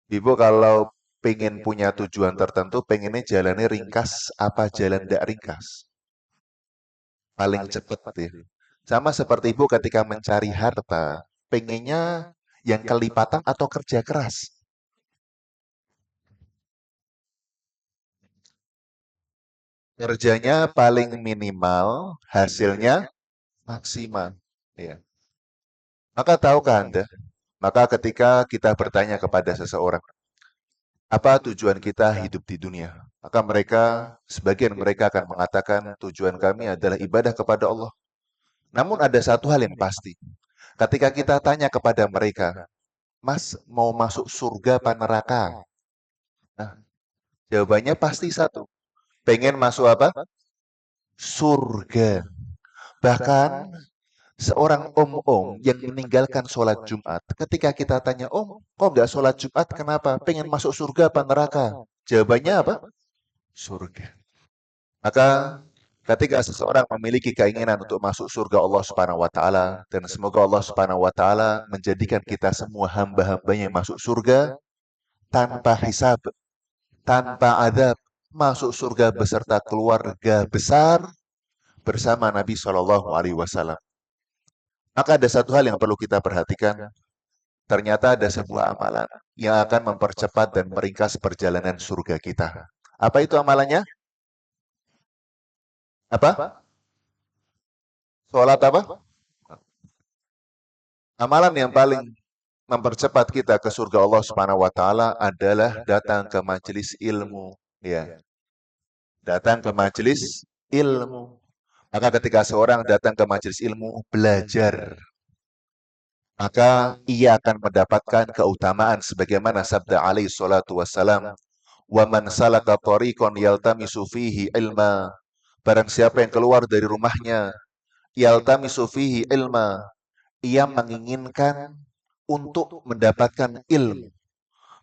Ibu kalau pengen punya tujuan tertentu, pengennya jalannya ringkas apa jalan tidak ringkas? Paling cepat ya. Sama seperti ibu ketika mencari harta, pengennya yang kelipatan atau kerja keras. Kerjanya paling minimal, hasilnya maksimal. Ya. Maka tahukah Anda? Maka ketika kita bertanya kepada seseorang, apa tujuan kita hidup di dunia? Maka mereka, sebagian mereka akan mengatakan tujuan kami adalah ibadah kepada Allah. Namun ada satu hal yang pasti. Ketika kita tanya kepada mereka, Mas mau masuk surga apa neraka? Nah, jawabannya pasti satu. Pengen masuk apa? Surga. Bahkan seorang om-om yang meninggalkan sholat Jumat, ketika kita tanya, Om, kok nggak sholat Jumat? Kenapa? Pengen masuk surga apa neraka? Jawabannya apa? Surga. Maka ketika seseorang memiliki keinginan untuk masuk surga Allah Subhanahu wa taala dan semoga Allah Subhanahu wa taala menjadikan kita semua hamba-hambanya yang masuk surga tanpa hisab, tanpa adab, masuk surga beserta keluarga besar bersama Nabi Shallallahu alaihi wasallam. Maka ada satu hal yang perlu kita perhatikan. Ternyata ada sebuah amalan yang akan mempercepat dan meringkas perjalanan surga kita. Apa itu amalannya? Apa? Sholat apa? Amalan yang paling mempercepat kita ke surga Allah Subhanahu wa taala adalah datang ke majelis ilmu, ya. Datang ke majelis ilmu. Maka ketika seorang datang ke majelis ilmu belajar, maka ia akan mendapatkan keutamaan sebagaimana sabda alaihi salatu wassalam, "Wa man salaka tariqan yaltamisu fihi ilma." Barang siapa yang keluar dari rumahnya yaltamisu fihi ilma, ia menginginkan untuk mendapatkan ilmu,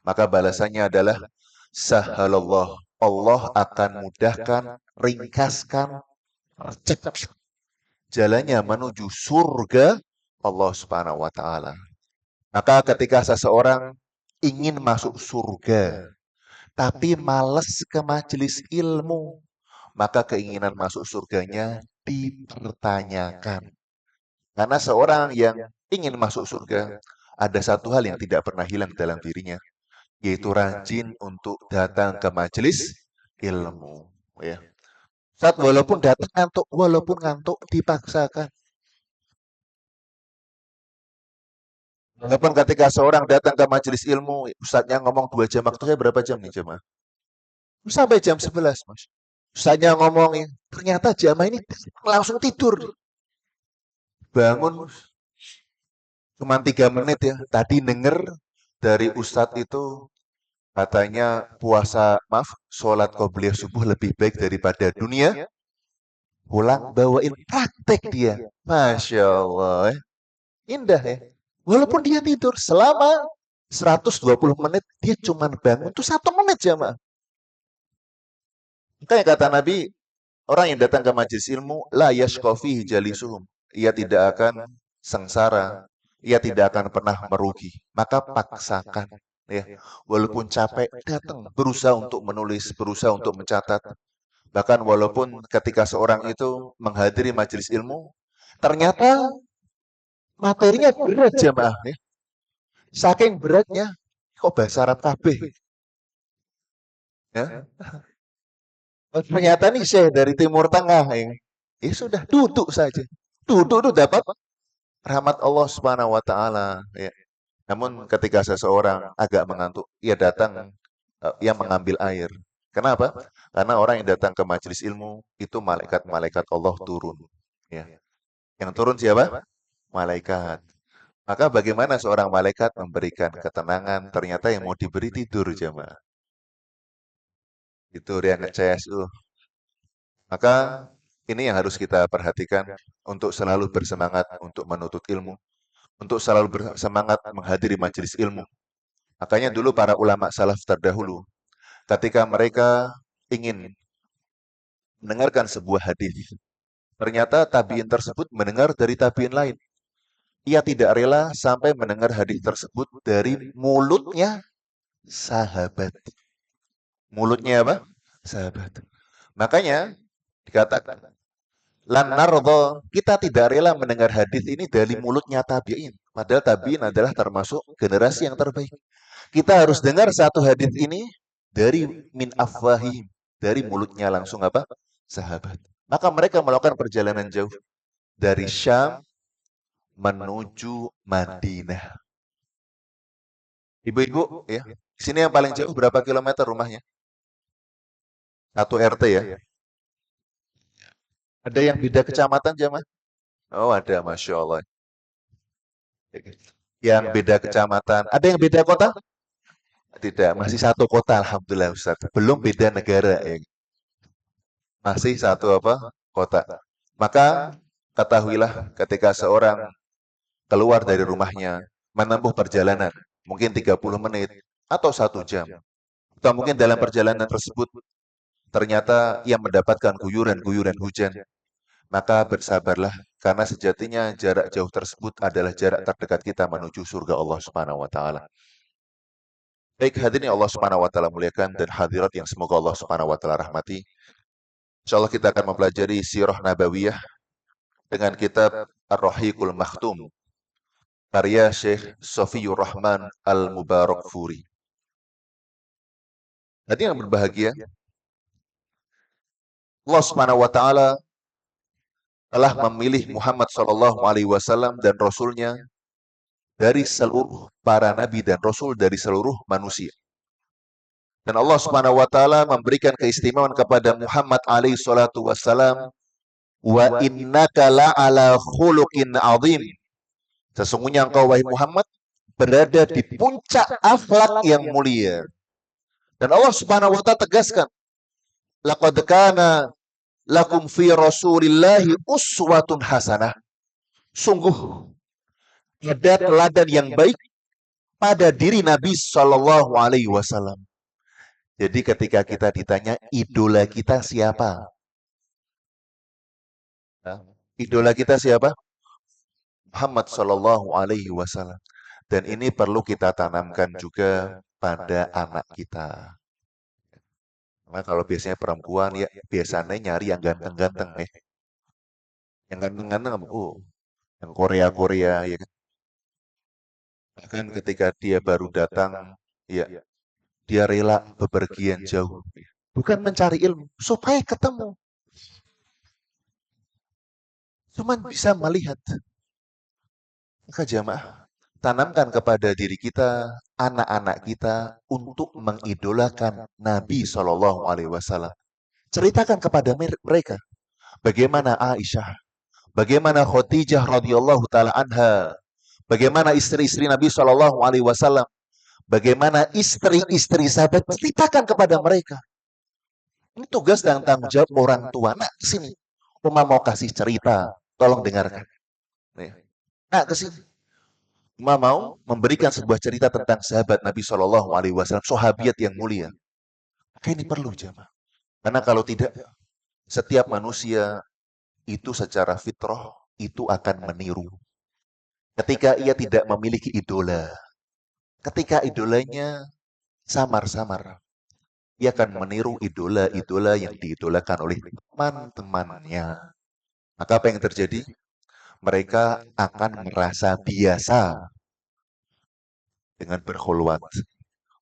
maka balasannya adalah sahalallah. Allah akan mudahkan, ringkaskan, cepat jalannya menuju surga Allah Subhanahu wa taala. Maka ketika seseorang ingin masuk surga tapi malas ke majelis ilmu, maka keinginan masuk surganya dipertanyakan. Karena seorang yang ingin masuk surga, ada satu hal yang tidak pernah hilang dalam dirinya, yaitu rajin untuk datang ke majelis ilmu. Ya. Saat walaupun ngantuk dipaksakan. Walaupun ketika seorang datang ke majelis ilmu, ustadznya ngomong 2 jam, waktu saya berapa jam nih jemaah? Sampai jam 11, Mas. Ustadznya ngomongin, ternyata jamaah ini langsung tidur. Bangun, cuma 3 menit ya. Tadi denger dari ustadz itu katanya sholat qobliyah subuh lebih baik daripada dunia. Pulang bawain praktek dia. Masya Allah. Indah ya. Walaupun dia tidur selama 120 menit, dia cuma bangun tuh 1 menit jamaah. Makanya kata Nabi, orang yang datang ke majelis ilmu, la yashkofi jalisuhum. Ia tidak akan sengsara. Ia tidak akan pernah merugi. Maka paksakan. Ya, walaupun capek, datang. Berusaha untuk menulis, berusaha untuk mencatat. Bahkan walaupun ketika seorang itu menghadiri majelis ilmu, ternyata materinya berat jamaah. Ya. Saking beratnya, kok bahasa Arab kabeh. Ya. Oh, ternyata nih saya dari Timur Tengah. Ya. Ya sudah, duduk saja. Duduk itu dapat rahmat Allah Subhanahu wa taala, ya. Namun ketika seseorang agak mengantuk, ia datang, ia mengambil air. Kenapa? Karena orang yang datang ke majelis ilmu itu malaikat-malaikat Allah turun, ya. Yang turun siapa? Malaikat. Maka bagaimana seorang malaikat memberikan ketenangan, ternyata yang mau diberi tidur jemaah. Itu yang CSU. Maka ini yang harus kita perhatikan untuk selalu bersemangat untuk menuntut ilmu, untuk selalu bersemangat menghadiri majelis ilmu. Makanya dulu para ulama salaf terdahulu, ketika mereka ingin mendengarkan sebuah hadis, ternyata tabiin tersebut mendengar dari tabiin lain. Ia tidak rela sampai mendengar hadis tersebut dari mulutnya sahabat. Mulutnya apa? Sahabat. Makanya dikatakan, lan nardo, kita tidak rela mendengar hadis ini dari mulutnya tabi'in. Padahal tabi'in adalah termasuk generasi yang terbaik. Kita harus dengar satu hadis ini dari min afwahihim, dari mulutnya langsung apa? Sahabat. Maka mereka melakukan perjalanan jauh dari Syam menuju Madinah. Ibu-ibu, ya. Sini yang paling jauh berapa kilometer rumahnya? Satu RT ya. Ada yang beda kecamatan, Jamaah? Oh, ada, Masya Allah. Yang beda kecamatan. Ada yang beda kota? Tidak, masih satu kota, Alhamdulillah, Ustaz. Belum beda negara, ya. Masih satu apa? Kota. Maka ketahuilah ketika seorang keluar dari rumahnya, menempuh perjalanan, mungkin 30 menit atau 1 jam. Atau mungkin dalam perjalanan tersebut, ternyata ia mendapatkan guyuran-guyuran hujan. Maka bersabarlah, karena sejatinya jarak jauh tersebut adalah jarak terdekat kita menuju surga Allah Subhanahu wa Ta'ala. Baik, hadirin yang Allah Subhanahu wa Ta'ala muliakan dan hadirat yang semoga Allah Subhanahu wa Ta'ala rahmati. Insyaallah kita akan mempelajari sirah nabawiyah dengan kitab Ar-Rahiqul Makhtum karya Syekh Sofiyur Rahman Al-Mubarakfuri. Hadirin yang berbahagia, Allah Subhanahu wa Ta'ala telah memilih Muhammad sallallahu alaihi wasallam dan rasulnya dari seluruh para nabi dan rasul dari seluruh manusia. Dan Allah Subhanahu wa Ta'ala memberikan keistimewaan kepada Muhammad alaihi salatu wasallam, wa innaka la'ala khuluqin azim. Sesungguhnya engkau wahai Muhammad berada di puncak akhlak yang mulia. Dan Allah Subhanahu wa Ta'ala tegaskan, laqad kana lakum fi Rasulillahi uswatun hasanah. Sungguh ada teladan yang baik pada diri Nabi Shallallahu Alaihi Wasallam. Jadi ketika kita ditanya idola kita siapa? Idola kita siapa? Muhammad Shallallahu Alaihi Wasallam. Dan ini perlu kita tanamkan juga pada anak kita. Karena kalau biasanya perempuan ya biasanya nyari yang ganteng-ganteng nih. Yang ganteng-ganteng yang Korea-Korea ya kan. Bahkan ketika dia baru datang, ya dia rela bepergian jauh. Bukan mencari ilmu, supaya ketemu. Cuman bisa melihat. Maka jamaah, tanamkan kepada diri kita, anak-anak kita untuk mengidolakan Nabi Shallallahu Alaihi Wasallam. Ceritakan kepada mereka bagaimana Aisyah, bagaimana Khadijah radhiyallahu taala anha, bagaimana istri-istri Nabi Shallallahu Alaihi Wasallam, bagaimana istri-istri sahabat. Ceritakan kepada mereka. Ini tugas dan tanggung jawab orang tua. Nak, kesini. Uma mau kasih cerita. Tolong dengarkan. Nak, kesini. Uma mau memberikan sebuah cerita tentang sahabat Nabi Shallallahu Alaihi Wasallam, sahabiat yang mulia. Maka ini perlu jamaah. Karena kalau tidak, setiap manusia itu secara fitrah itu akan meniru. Ketika ia tidak memiliki idola, ketika idolanya samar-samar, ia akan meniru idola-idola yang diidolakan oleh teman-temannya. Maka apa yang terjadi? Mereka akan merasa biasa dengan berkhulwat.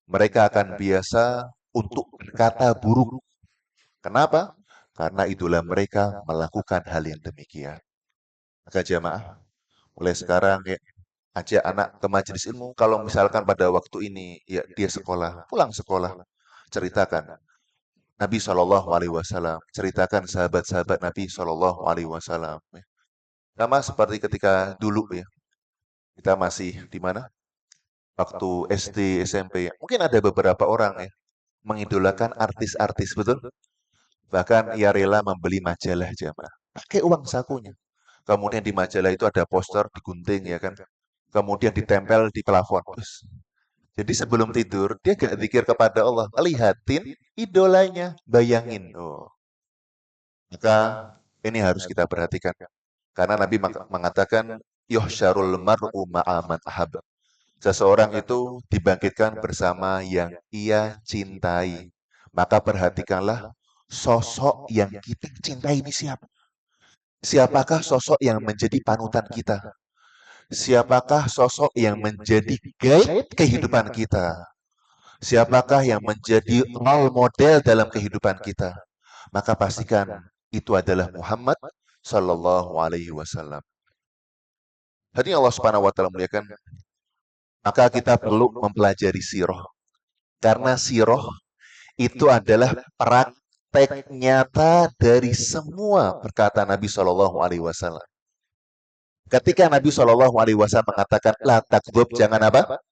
Mereka akan biasa untuk berkata buruk. Kenapa? Karena idola mereka melakukan hal yang demikian. Maka jamaah, mulai sekarang ya, ajak anak ke majelis ilmu. Kalau misalkan pada waktu ini ya dia sekolah, pulang sekolah, ceritakan Nabi Shallallahu Alaihi Wasallam, ceritakan sahabat-sahabat Nabi Shallallahu Alaihi Wasallam. Sama seperti ketika dulu ya, kita masih di mana? Waktu SD, SMP. Mungkin ada beberapa orang ya mengidolakan artis-artis, betul? Bahkan ia rela membeli majalah jamaah, pakai uang sakunya. Kemudian di majalah itu ada poster digunting ya kan. Kemudian ditempel di plafon. Jadi sebelum tidur dia gak zikir kepada Allah, lihatin idolanya, bayangin. Oh, maka ini harus kita perhatikan. Karena Nabi mengatakan, yuhsyarul mar'u ma'aman ahab. Seseorang itu dibangkitkan bersama yang ia cintai. Maka perhatikanlah sosok yang kita cintai ini siapa? Siapakah sosok yang menjadi panutan kita? Siapakah sosok yang menjadi guide kehidupan kita? Siapakah yang menjadi role model dalam kehidupan kita? Maka pastikan itu adalah Muhammad Sallallahu Alaihi Wasallam. Hadirin Allah Subhanahu Wa Taala muliakan, maka kita perlu mempelajari sirah. Karena sirah itu adalah praktek nyata dari semua perkataan Nabi Shallallahu Alaihi Wasallam. Ketika Nabi Shallallahu Alaihi Wasallam mengatakan la takdzub, jangan apa?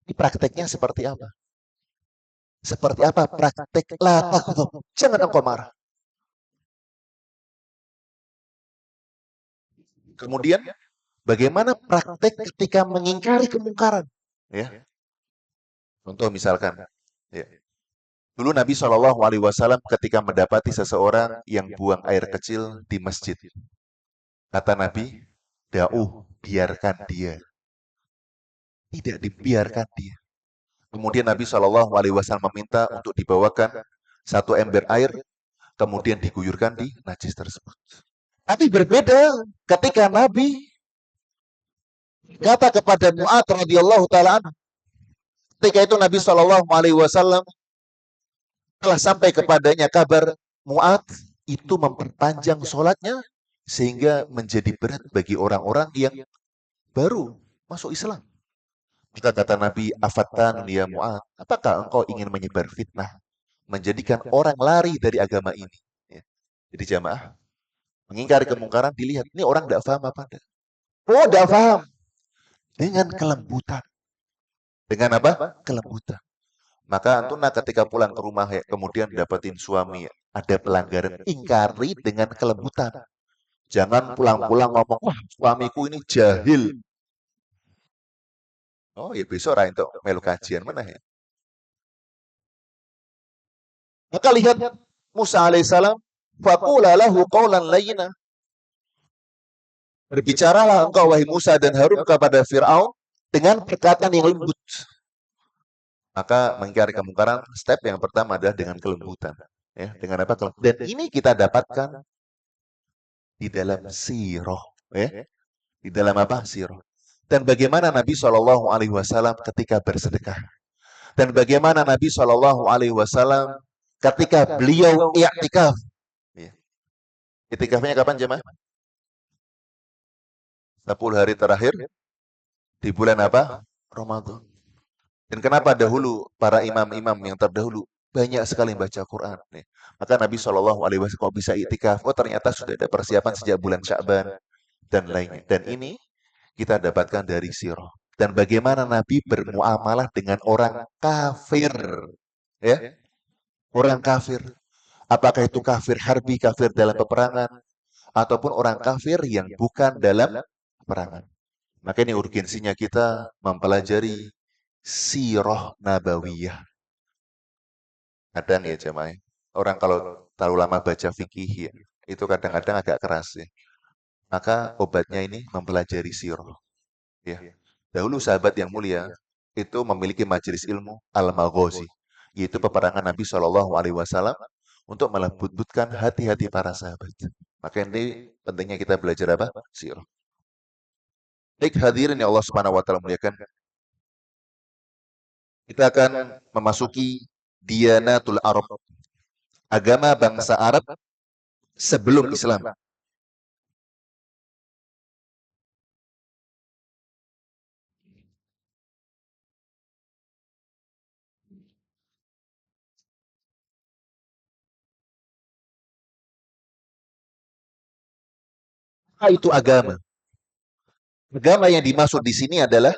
Ini prakteknya seperti apa? Seperti apa praktek la takdzub? Jangan engkau marah. Kemudian bagaimana praktek ketika mengingkari kemungkaran? Ya, contoh misalkan, ya. Dulu Nabi Shallallahu Alaihi Wasallam ketika mendapati seseorang yang buang air kecil di masjid, kata Nabi, biarkan dia. Tidak dibiarkan dia. Kemudian Nabi Shallallahu Alaihi Wasallam meminta untuk dibawakan satu ember air, kemudian diguyurkan di najis tersebut. Tapi berbeda ketika Nabi kata kepada Mu'ad radhiyallahu taala, ketika itu Nabi Shallallahu Alaihi Wasallam telah sampai kepadanya kabar Mu'ad itu memperpanjang sholatnya sehingga menjadi berat bagi orang-orang yang baru masuk Islam. Maka kata Nabi, afatan ya Mu'ad, apakah engkau ingin menyebar fitnah, menjadikan orang lari dari agama ini? Ya. Jadi jamaah, mengingkari kemungkaran dilihat, ini orang tidak paham apa enggak? Oh, tidak paham. Dengan kelembutan. Dengan apa? Kelembutan. Maka antuna ketika pulang ke rumah ya, kemudian dapetin suami ada pelanggaran, ingkari dengan kelembutan. Jangan pulang-pulang ngomong, wah suamiku ini jahil. Oh ya besok lah itu melu kajian mana ya. Maka lihat Musa alaihissalam, faqula lahu qawlan layyina. Berbicaralah engkau wahai Musa dan Harun kepada Fir'aun dengan perkataan yang lembut. Maka mengingkari kemungkaran, step yang pertama adalah dengan kelembutan. Ya, dengan apa? Dan ini kita dapatkan di dalam sirah. Ya, di dalam apa? Sirah. Dan bagaimana Nabi Shallallahu Alaihi Wasallam ketika bersedekah. Dan bagaimana Nabi Shallallahu Alaihi Wasallam ketika beliau i'tikaf. Ya. I'tikafnya kapan jemaah? 10 hari terakhir di bulan apa? Ramadan. Dan kenapa dahulu para imam-imam yang terdahulu banyak sekali membaca Quran. Ya. Maka Nabi Shallallahu Alaihi Wasallam kok bisa itikaf? Oh ternyata sudah ada persiapan sejak bulan Sya'ban dan lainnya. Dan ini kita dapatkan dari sirah. Dan bagaimana Nabi bermuamalah dengan orang kafir. Ya, orang kafir. Apakah itu kafir harbi, kafir dalam peperangan, ataupun orang kafir yang bukan dalam peperangan. Maka ini urgensinya kita mempelajari sirah nabawiyah. Kadang ya jemaah, orang kalau terlalu lama baca fikih ya, itu kadang-kadang agak keras ya. Maka obatnya ini mempelajari sirah. Ya. Dahulu sahabat yang mulia itu memiliki majelis ilmu al-maghazi, yaitu peperangan Nabi Shallallahu Alaihi Wasallam untuk melembutkan hati-hati para sahabat. Maka ini pentingnya kita belajar apa? Sirah. Baik hadirin ya Allah Subhanahu Wa Taala muliakan. Kita akan memasuki Dianatul Arab, agama bangsa Arab sebelum Islam. Apa itu agama? Agama yang dimaksud di sini adalah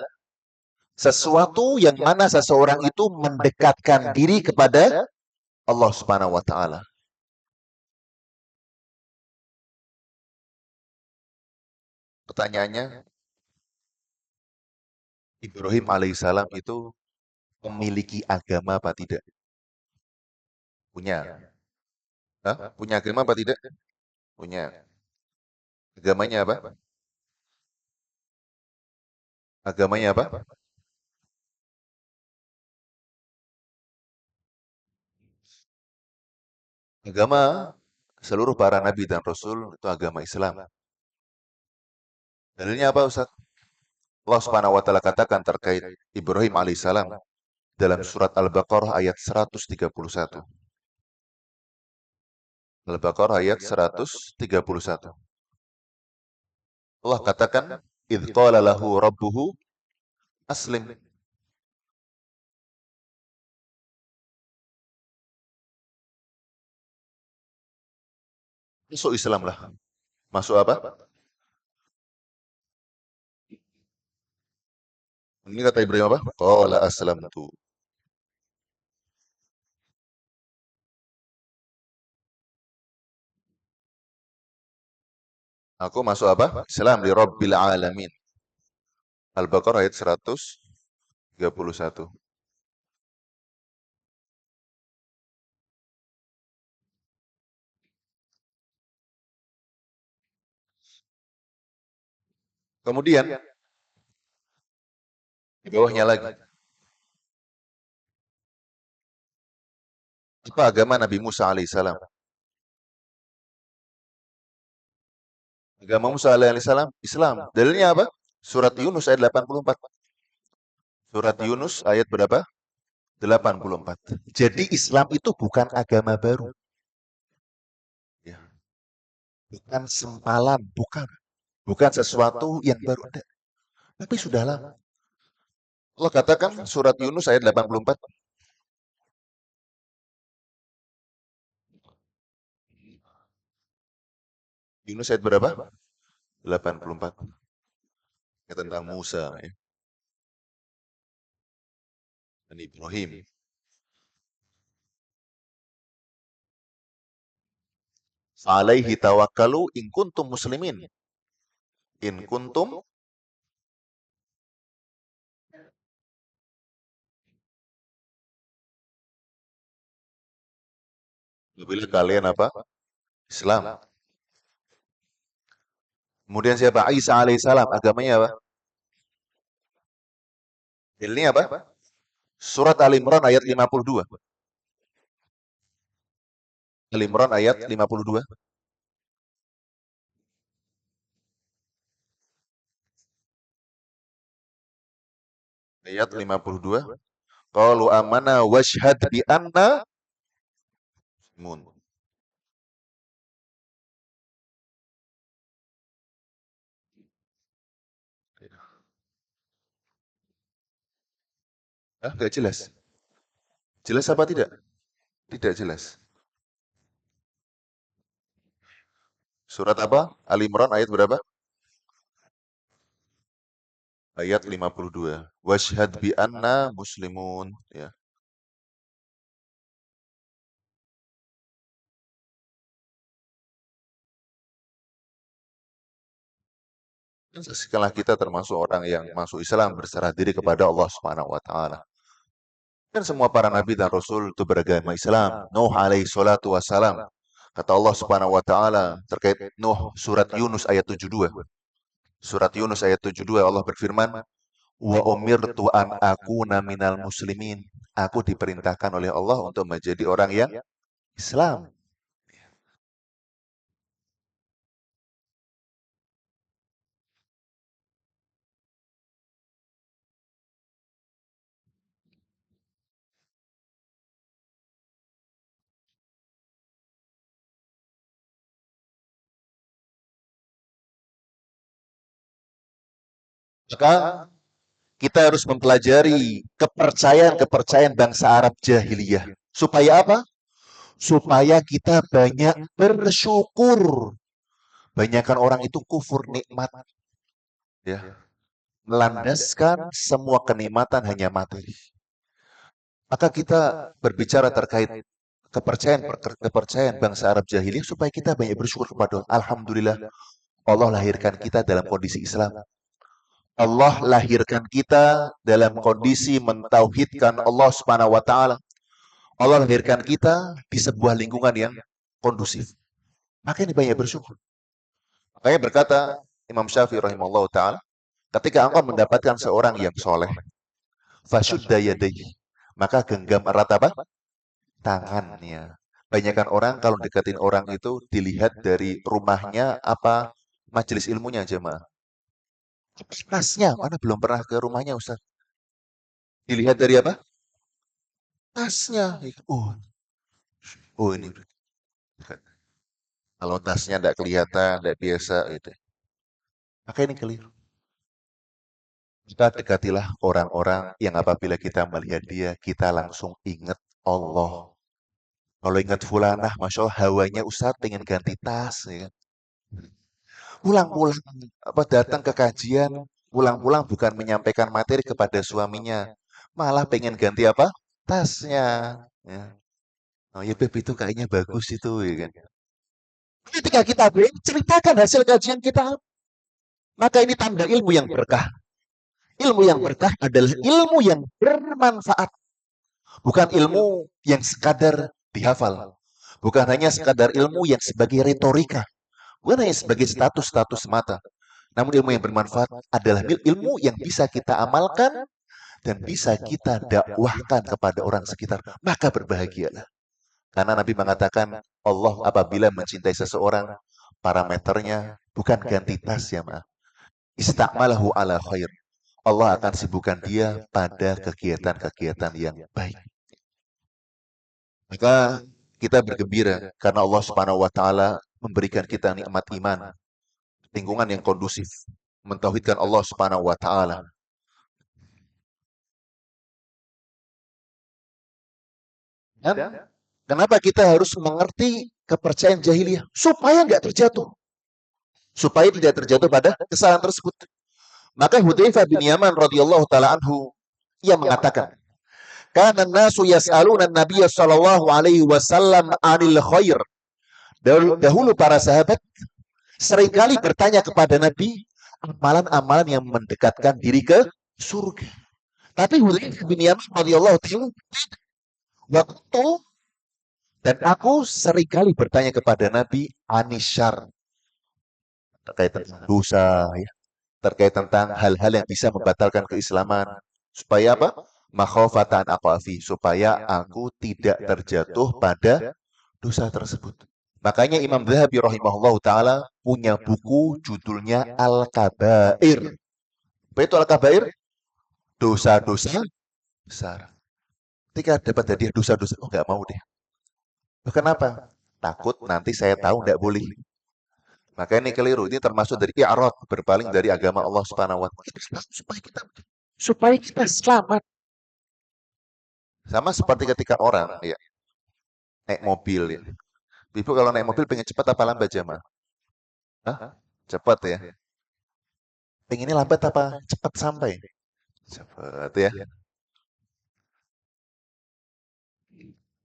sesuatu yang mana seseorang itu mendekatkan diri kepada Allah Subhanahu wa taala. Pertanyaannya, Ibrahim alaihissalam itu memiliki agama apa tidak? Punya. Hah? Punya agama apa tidak? Punya. Agamanya apa? Agamanya apa? Agama seluruh para nabi dan rasul itu agama Islam. Dalilnya apa, Ustaz? Allah Subhanahu wa taala katakan terkait Ibrahim alaihissalam dalam surat Al-Baqarah ayat 131. Al-Baqarah ayat 131. Allah katakan, "Idz qala lahu rabbuhu aslim." Masuk Islam lah. Masuk apa? Ini kata Ibrahim apa? Qala aslamtu. Aku masuk apa? Islam di Rabbil alamin. Al-Baqarah ayat 131. Kemudian di bawahnya lagi, apa agama Nabi Musa alaihissalam? Agama Musa alaihissalam Islam. Dalilnya apa? Surat Yunus ayat 84. Surat Yunus ayat berapa? 84. Jadi Islam itu bukan agama baru, ya. Bukan sempalan, bukan sesuatu yang baru ada, tapi sudah lama. Allah katakan surat Yunus ayat 84. Yunus ayat berapa? 84. Ya, tentang Musa, ya, dan Ibrahim. Alaihi tawakkalu in kuntum muslimin. In kuntum, bila kalian apa? Islam. Kemudian siapa? Isa alaihissalam. Agamanya apa? Ini apa? Surat Al-Imran ayat 52. Al-Imran ayat 52. Ayat 52. Qalu amana washhad bi anna mun. Ah, enggak jelas. Jelas apa tidak? Tidak jelas. Surat apa? Al-Imran ayat berapa? Ayat 52. Washhad bi anna muslimun, ya. Saksikanlah kita termasuk orang yang masuk Islam berserah diri kepada Allah Subhanahu wa taala. Dan semua para nabi dan rasul itu beragama Islam. Nuh alaihi salatu wassalam. Kata Allah Subhanahu wa taala terkait Nuh surat Yunus ayat 72. Surat Yunus ayat 72 Allah berfirman, "Wa umirtu an akuna minal muslimin." Aku diperintahkan oleh Allah untuk menjadi orang yang Islam. Maka kita harus mempelajari kepercayaan-kepercayaan bangsa Arab jahiliyah. Supaya apa? Supaya kita banyak bersyukur. Banyakkan orang itu kufur nikmat, ya, melandaskan semua kenikmatan hanya materi. Maka kita berbicara terkait kepercayaan bangsa Arab jahiliyah supaya kita banyak bersyukur kepada Allah. Alhamdulillah, Allah lahirkan kita dalam kondisi Islam. Allah lahirkan kita dalam kondisi mentauhidkan Allah Subhanahu wa taala. Allah lahirkan kita di sebuah lingkungan yang kondusif. Makanya banyak bersyukur. Makanya berkata Imam Syafi'i rahimahullah taala, Ketika engkau mendapatkan seorang yang soleh, fasyudda yadayhi, maka genggam erat apa? Tangannya. Banyakan orang kalau deketin orang itu dilihat dari rumahnya apa majelis ilmunya jemaah. Tasnya, mana belum pernah ke rumahnya Ustaz. Dilihat dari apa? Tasnya. Oh ini. Kalau tasnya tidak kelihatan, tidak biasa gitu. Maka ini keliru. Kita dekatilah orang-orang yang apabila kita melihat dia, kita langsung ingat Allah. Kalau ingat fulanah, Masya Allah, hawanya Ustaz pengen ganti tas. Ya kan? Pulang-pulang apa datang ke kajian, pulang-pulang bukan menyampaikan materi kepada suaminya, malah pengen ganti apa? Tasnya. Ya. Oh ya Beb itu kayaknya bagus itu ya kan. Ketika kita ceritakan hasil kajian kita, maka ini tanda ilmu yang berkah. Ilmu yang berkah adalah ilmu yang bermanfaat, bukan ilmu yang sekadar dihafal, bukan hanya sekadar ilmu yang sebagai retorika, bukan hanya sebagai status-status semata. Namun ilmu yang bermanfaat adalah ilmu yang bisa kita amalkan dan bisa kita dakwahkan kepada orang sekitar. Maka berbahagialah. Karena Nabi mengatakan Allah apabila mencintai seseorang, parameternya bukan ganti tas ya ma. Istakmalahu ala khair. Allah akan sibukkan dia pada kegiatan-kegiatan yang baik. Maka kita bergembira karena Allah Subhanahu wa taala memberikan kita nikmat iman, lingkungan yang kondusif, mentauhidkan Allah Subhanahu wa taala. Dan kenapa kita harus mengerti kepercayaan jahiliyah? Supaya nggak terjatuh. Supaya tidak terjatuh pada kesalahan tersebut. Maka Hudzaifah bin Yaman radhiyallahu taala anhu ia mengatakan, "Kana nasu yas'aluna an-nabiy sallallahu alaihi wasallam 'anil khair." Dahulu para sahabat seringkali bertanya kepada Nabi amalan-amalan yang mendekatkan diri ke surga. Tapi Hudzaifah bin Yaman radhiyallahu taala waktu dan aku seringkali bertanya kepada Nabi anisyar terkait tentang dosa, ya, terkait tentang hal-hal yang bisa membatalkan keislaman. Supaya apa? Makhofatan aqafi, supaya aku tidak terjatuh pada dosa tersebut. Makanya Imam Dzahabi rahimahullah ta'ala punya buku judulnya Al-Kabair. Apa itu Al-Kabair? Dosa-dosa besar. Ketika dapat hadiah dosa-dosa, oh nggak mau deh. Kenapa? Takut nanti saya tahu nggak boleh. Maka ini keliru. Ini termasuk dari i'rad, berpaling dari agama Allah Subhanahu wa taala. Supaya kita selamat. Sama seperti ketika orang ya naik mobil ya. Ibu kalau naik mobil pengen cepat apa lambat jamaah? Hah? Cepat ya. Pengennya lambat apa cepat sampai? Cepat ya.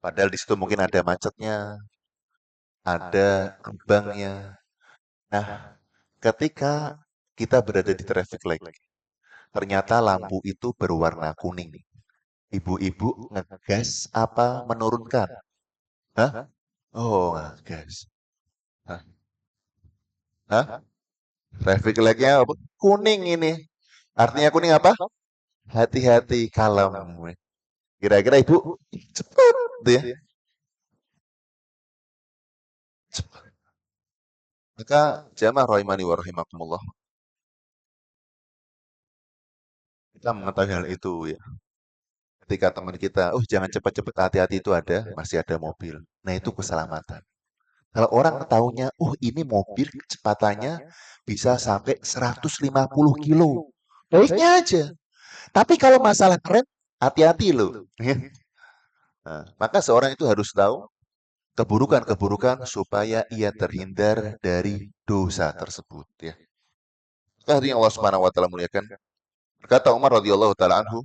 Padahal di situ mungkin ada macetnya, ada gerbangnya. Nah, ketika kita berada di traffic light, ternyata lampu itu berwarna kuning. Ibu-ibu ngegas apa menurunkan? Hah? Oh, ngegas. Hah? Hah? Traffic light-nya apa? Kuning ini. Artinya kuning apa? Hati-hati, kalem. Kira-kira ibu cepat ya. Cepat. Maka jamaah rahimani wa rahimakumullah. Kita mengetahui hal itu ya. Ketika teman kita, oh jangan cepat-cepat, hati-hati itu ada, masih ada mobil. Nah itu keselamatan. Kalau orang tahunya, oh ini mobil kecepatannya bisa sampai 150 kilo. Baiknya aja. Tapi kalau masalah rem, hati-hati loh. Nah, maka seorang itu harus tahu keburukan-keburukan supaya ia terhindar dari dosa tersebut. Ya. Hari yang Allah Subhanahu Wa Taala muliakan. Berkata Umar radhiyallahu taala anhu,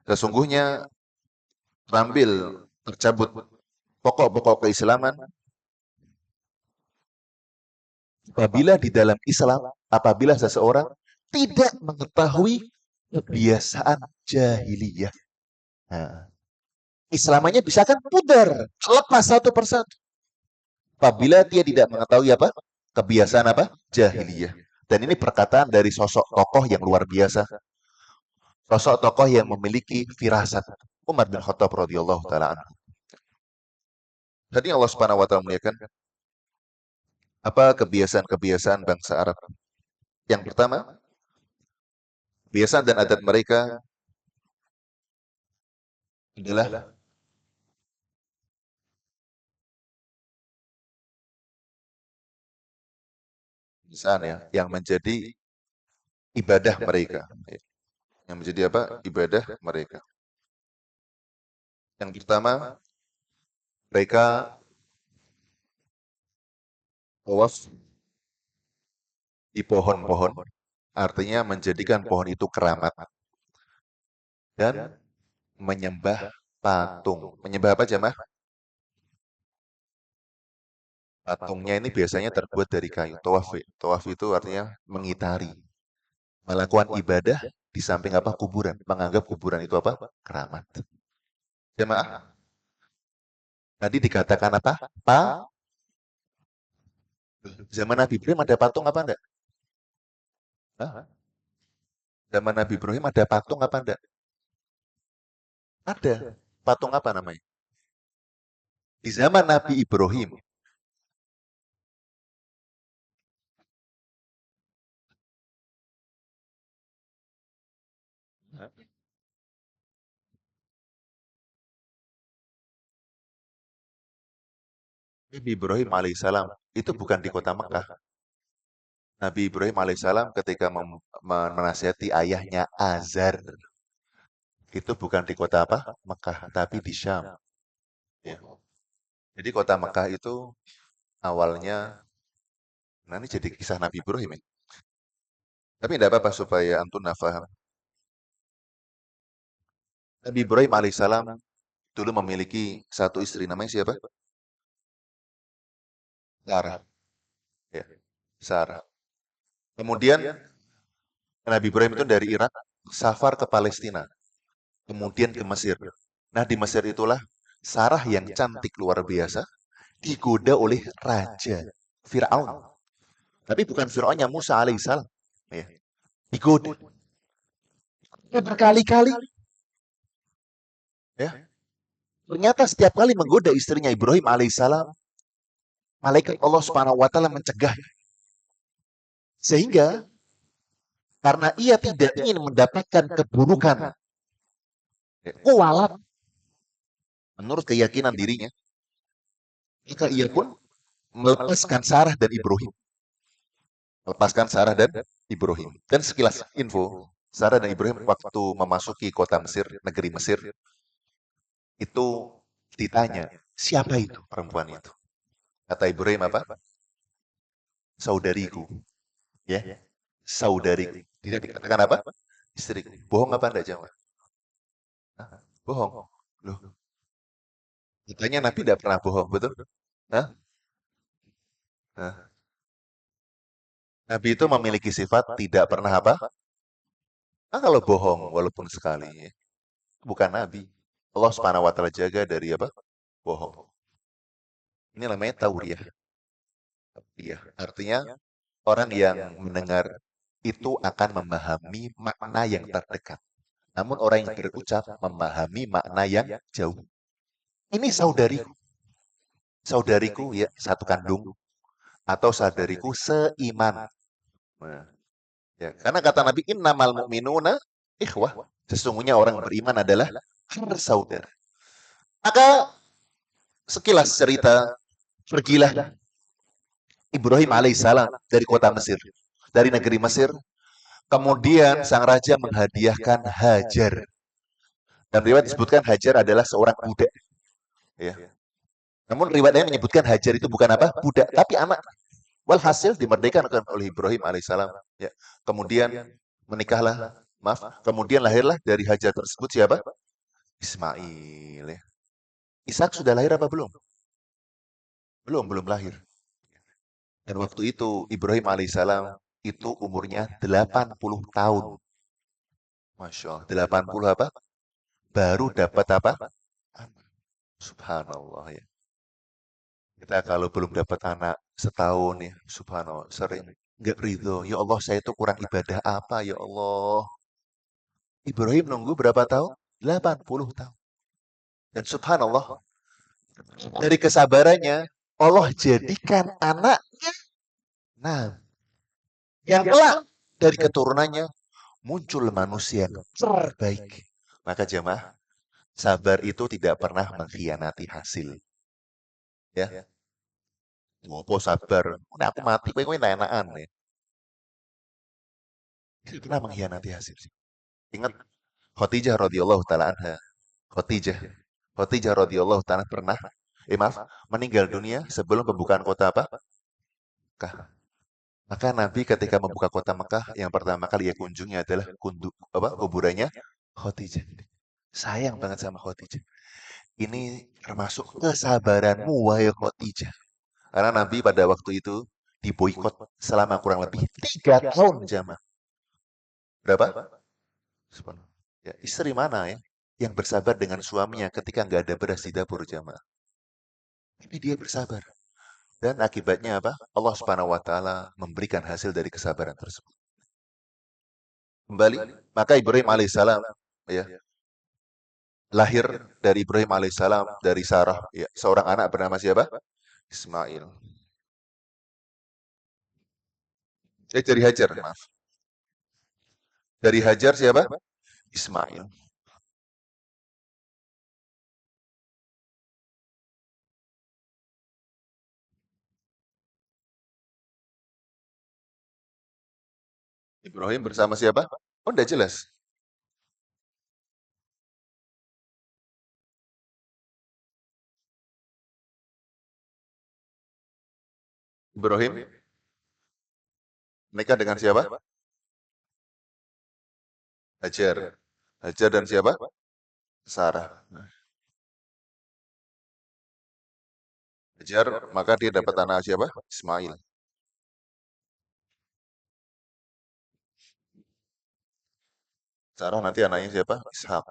sesungguhnya terambil tercabut pokok-pokok keislaman apabila di dalam Islam, apabila seseorang tidak mengetahui kebiasaan jahiliyah. Nah, Islamannya bisa kan pudar, lepas satu persatu. Apabila dia tidak mengetahui apa? Kebiasaan apa? Jahiliyah. Dan ini perkataan dari sosok tokoh yang luar biasa, sosok tokoh yang memiliki firasat. Umar bin Khattab radhiyallahu taala anhu. Tadi Allah Subhanahu wa taala muliakan apa kebiasaan-kebiasaan bangsa Arab. Yang pertama, kebiasaan dan adat mereka adalah kebiasaan ya, yang menjadi ibadah mereka. Yang menjadi apa? Ibadah mereka. Yang pertama, mereka tawaf di pohon-pohon, artinya menjadikan pohon itu keramat dan menyembah patung. Menyembah apa jemaah? Patungnya ini biasanya terbuat dari kayu. Tawaf, tawaf itu artinya mengitari, melakukan ibadah di samping apa? Kuburan. Menganggap kuburan itu apa? Keramat. Jemaah, tadi dikatakan apa? Zaman Nabi Ibrahim ada patung apa enggak? Hah? Zaman Nabi Ibrahim ada patung apa enggak? Ada. Patung apa namanya? Di zaman Nabi Ibrahim, Nabi Ibrahim alaihissalam itu bukan di kota Mekah. Nabi Ibrahim alaihissalam ketika menasihati ayahnya Azar, itu bukan di kota apa? Mekah, tapi di Syam. Ya. Jadi kota Mekah itu awalnya, nah ini jadi kisah Nabi Ibrahim ya. Tapi tidak apa-apa supaya antun paham. Nabi Ibrahim alaihissalam dulu memiliki satu istri namanya siapa? Sarah. Ya, Sarah. Kemudian Nabi Ibrahim itu dari Irak safar ke Palestina, kemudian ke Mesir. Nah, di Mesir itulah Sarah yang cantik luar biasa digoda oleh raja Firaun. Tapi bukan Firaunnya Musa alaihissalam. Ya, digoda. Ya, berkali-kali. Ya. Ternyata setiap kali menggoda istrinya Ibrahim alaihissalam, malaikat Allah Subhanahu wa taala mencegah. Sehingga karena ia tidak ingin mendapatkan keburukan, kualat menurut keyakinan dirinya, maka ia pun melepaskan Sarah dan Ibrahim. Melepaskan Sarah dan Ibrahim. Dan sekilas info, Sarah dan Ibrahim waktu memasuki kota Mesir, negeri Mesir, itu ditanya, siapa itu perempuan itu? Kata Ibrahim apa? Saudariku. Ya, saudariku. Tidak dikatakan apa? Istriku. Bohong apa enggak jawab? Bohong. Loh, katanya Nabi tidak pernah bohong, betul? Hah? Nah, Nabi itu memiliki sifat tidak pernah apa? Nah, kalau bohong, walaupun sekali, ya, bukan Nabi. Allah Subhanahu wa taala jaga dari apa? Bohong. Ini namanya tauriah. Iya, artinya orang yang mendengar itu akan memahami makna yang terdekat. Namun orang yang berucap memahami makna yang jauh. Ini saudariku, saudariku ya satu kandung atau saudariku seiman. Nah, ya, karena kata Nabi innamal mu'minuna ikhwah. Sesungguhnya orang beriman adalah bersaudara. Maka sekilas cerita, pergilah Ibrahim alaihissalam dari kota Mesir, dari negeri Mesir. Kemudian sang raja menghadiahkan Hajar. Dan riwayat disebutkan Hajar adalah seorang budak. Ya. Namun riwayat lain menyebutkan Hajar itu bukan apa? Budak, tapi anak. Walhasil dimerdekakan oleh Ibrahim alaihissalam. Ya. Kemudian menikahlah, maaf. Kemudian lahirlah dari Hajar tersebut siapa? Ismail. Ya. Ishak sudah lahir apa belum? Belum lahir. Dan waktu itu Ibrahim alaihissalam itu umurnya 80 tahun. Masya Allah, 80 apa? Baru dapat apa? Subhanallah ya. Kita kalau belum dapat anak setahun ya, subhanallah, sering. Nggak ridho. Ya Allah, saya itu kurang ibadah apa ya Allah. Ibrahim nunggu berapa tahun? 80 tahun. Dan subhanallah, dari kesabarannya, Allah jadikan anaknya. Nah, yang kelak dari keturunannya muncul manusia yang terbaik. Maka jemaah, sabar itu tidak pernah mengkhianati hasil. Ya, ngopo sabar. Nah, aku mati, kowe enak-enakan ya. Tidak pernah mengkhianati hasil. Ingat Khadijah radhiyallahu taala anha. Khadijah. Khadijah radhiyallahu taala pernah maaf, meninggal dunia sebelum pembukaan kota apa? Mekah. Maka Nabi ketika membuka kota Mekah, yang pertama kali ia kunjungi adalah kuburannya Khadijah. Sayang banget sama Khadijah. Ini termasuk kesabaranmu, wahai Khadijah. Karena Nabi pada waktu itu diboikot selama kurang lebih 3 tahun jamaah. Berapa? Ya, istri mana ya yang bersabar dengan suaminya ketika nggak ada beras di dapur jamaah? Tapi dia bersabar. Dan akibatnya apa? Allah Subhanahu wa taala memberikan hasil dari kesabaran tersebut. Kembali, maka Ibrahim alaihissalam ya, lahir dari Ibrahim alaihissalam dari Sarah ya, seorang anak bernama siapa? Ismail. Dari Hajar, maaf. Dari Hajar siapa? Ismail. Ibrahim bersama siapa? Oh, udah jelas. Ibrahim menikah dengan siapa? Hajar. Hajar dan siapa? Sarah. Hajar, maka dia dapat anak siapa? Ismail. Sarah nanti anaknya siapa? Ishak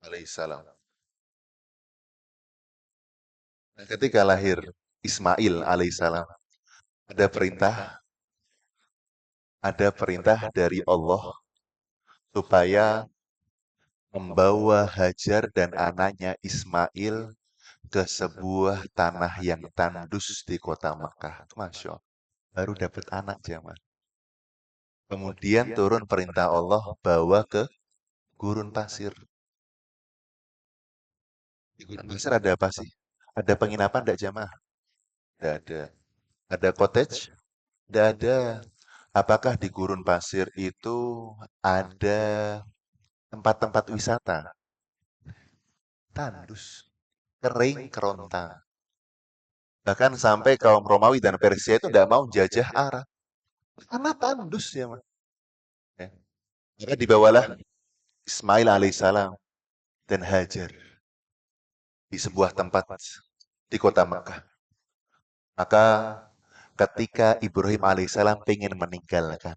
alaihissalam. Nah, ketika lahir Ismail alaihissalam, ada perintah, ada perintah dari Allah supaya membawa Hajar dan anaknya Ismail ke sebuah tanah yang tandus di kota Mekah. Masya Allah. Baru dapat anak zaman. Kemudian turun perintah Allah bawa ke gurun pasir. Di gurun pasir ada apa sih? Ada penginapan tidak jamaah? Tidak ada. Ada cottage? Tidak ada. Apakah di gurun pasir itu ada tempat-tempat wisata? Tandus, kering kerontang. Bahkan sampai kaum Romawi dan Persia itu tidak mau jajah Arab. Karena tandus ya, Mas. Ya. Maka dibawalah Ismail alaihissalam dan Hajar di sebuah tempat di kota Mekah. Maka ketika Ibrahim alaihissalam pengen meninggalkan,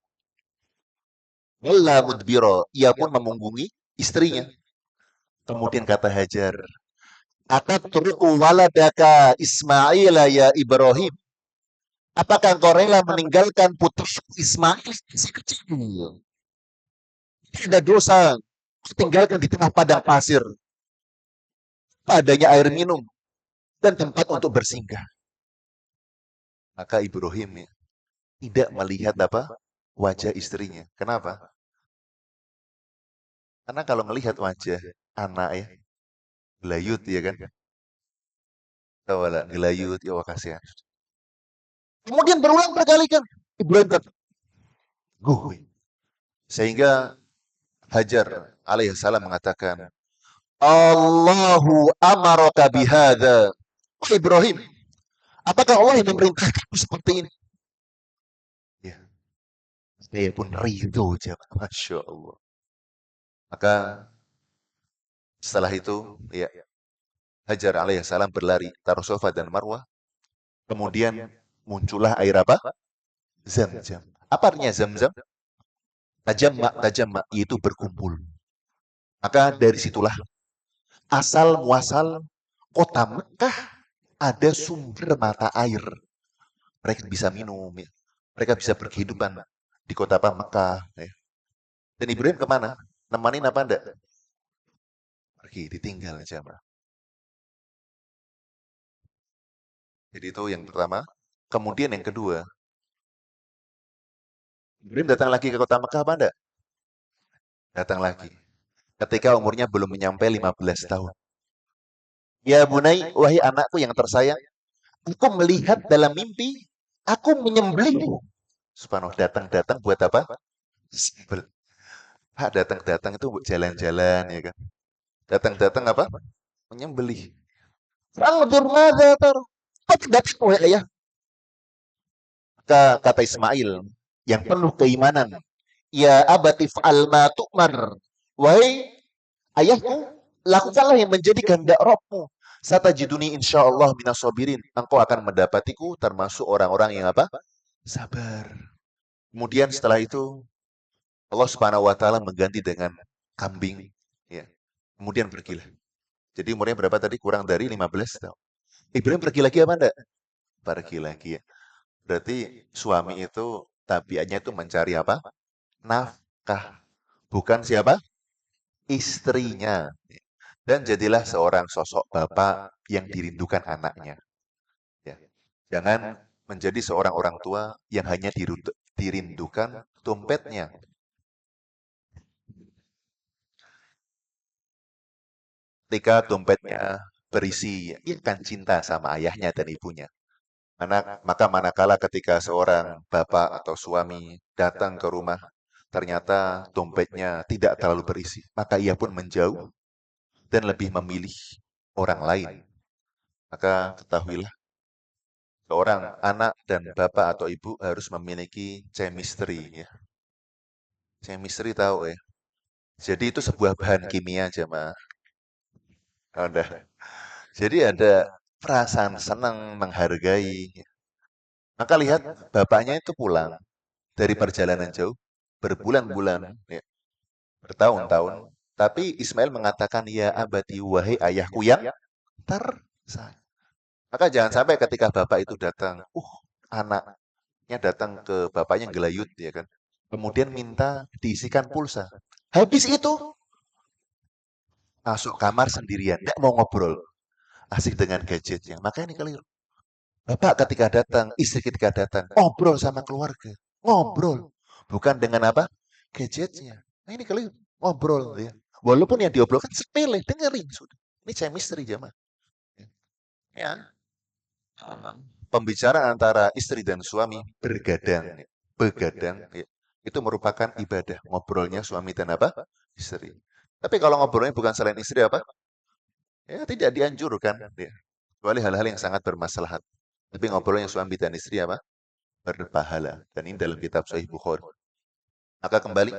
walla mudbiro, ia pun memunggungi istrinya. Kemudian kata Hajar, atatruku waladaka Ismail ya Ibrahim. Apakah engkau rela meninggalkan putra Ismail masih kecil? Tidak ada dosa. Tinggalkan di tengah padang pasir. Adanya air minum dan tempat untuk bersinggah. Maka Ibrahim ya, tidak melihat apa wajah istrinya. Kenapa? Karena kalau melihat wajah anak ya, gelayut ya kan? Tahu lah, gelayut ya kasihan. Kemudian berulang berkali kan Ibrahim gue. Sehingga Hajar alaihissalam mengatakan, Allahu amaraka bihada. Oh, Ibrahim, apakah Allah yang memerintahkanmu seperti ini? Ya, saya pun ridho jawab. Masya Allah. Maka setelah itu, ya, Hajar alaihissalam berlari taruh Safa dan Marwah. Kemudian muncullah air apa? Zam-zam. Apa artinya zam-zam? Tajamma, yaitu berkumpul. Maka dari situlah asal muasal kota Mekah ada sumber mata air. Mereka bisa minum, ya. Mereka bisa berkehidupan di kota apa Mekah. Ya. Dan Ibrahim kemana? Nemanin apa enggak? Pergi, ditinggal jamaah. Jadi itu yang pertama. Kemudian yang kedua, Ibrahim datang lagi ke kota Mekah apa enggak? Datang lagi. Ketika umurnya belum menyampai 15 tahun. Ya Bunai, wahai anakku yang tersayang, aku melihat dalam mimpi, aku menyembelih. Subhanallah, datang-datang buat apa? Sembel. Pak, datang-datang itu buat jalan-jalan, ya kan? Datang-datang apa? Menyembelih. Fanzur madza tara. Datang, wahai ayah. Kata Ismail, yang penuh keimanan. Ya abati fa'al ma tu'mar. Wahai ayahku, lakukanlah yang menjadi kehendak Rabbmu. Satajiduni insyaallah minas sabirin. Engkau akan mendapatiku termasuk orang-orang yang apa? Sabar. Kemudian setelah itu Allah Subhanahu wa taala mengganti dengan kambing, ya. Kemudian pergilah. Jadi umurnya berapa tadi? Kurang dari 15 tahun. Ibrahim pergi lagi apa enggak? Pergi lagi ya. Berarti suami itu tabiatnya itu mencari apa? Nafkah. Bukan siapa? Istrinya. Dan jadilah seorang sosok bapak yang dirindukan anaknya. Ya. Jangan menjadi seorang orang tua yang hanya dirindukan dompetnya. Ketika dompetnya berisi ya kan cinta sama ayahnya dan ibunya. Maka manakala ketika seorang bapak atau suami datang ke rumah, ternyata dompetnya tidak terlalu berisi, maka ia pun menjauh dan lebih memilih orang lain. Maka ketahuilah, seorang anak dan bapak atau ibu harus memiliki chemistry, ya. Chemistry tahu ya. Jadi itu sebuah bahan kimia aja, Mas. Ada. Jadi ada perasaan senang, menghargai. Maka lihat bapaknya itu pulang dari perjalanan jauh berbulan-bulan, ya, bertahun-tahun. Tapi Ismail mengatakan, ya abadi, wahai ayahku yang tersayang. Maka jangan sampai ketika bapak itu datang, anaknya datang ke bapaknya gelayut, ya kan. Kemudian minta diisikan pulsa. Habis itu masuk kamar sendirian, nggak mau ngobrol, asik dengan gadgetnya. Makanya ini keliru. Bapak ketika datang, istri ketika datang, ngobrol sama keluarga, ngobrol, bukan dengan apa? Gadgetnya. Nah ini keliru, ngobrol ya. Walaupun yang diobrolkan sepele, dengerin sudah. Ini chemistry jamaah. Ya. Pembicaraan antara istri dan suami bergadang, ya. Begadang, ya. Itu merupakan ibadah. Ngobrolnya suami dan apa? Istri. Tapi kalau ngobrolnya bukan selain istri apa? Ya tidak dianjurkan. Ya. Kecuali hal-hal yang sangat bermaslahat. Tapi ngobrolnya suami dan istri apa? Berpahala. Dan ini dalam kitab Sahih Bukhari. Maka kembali,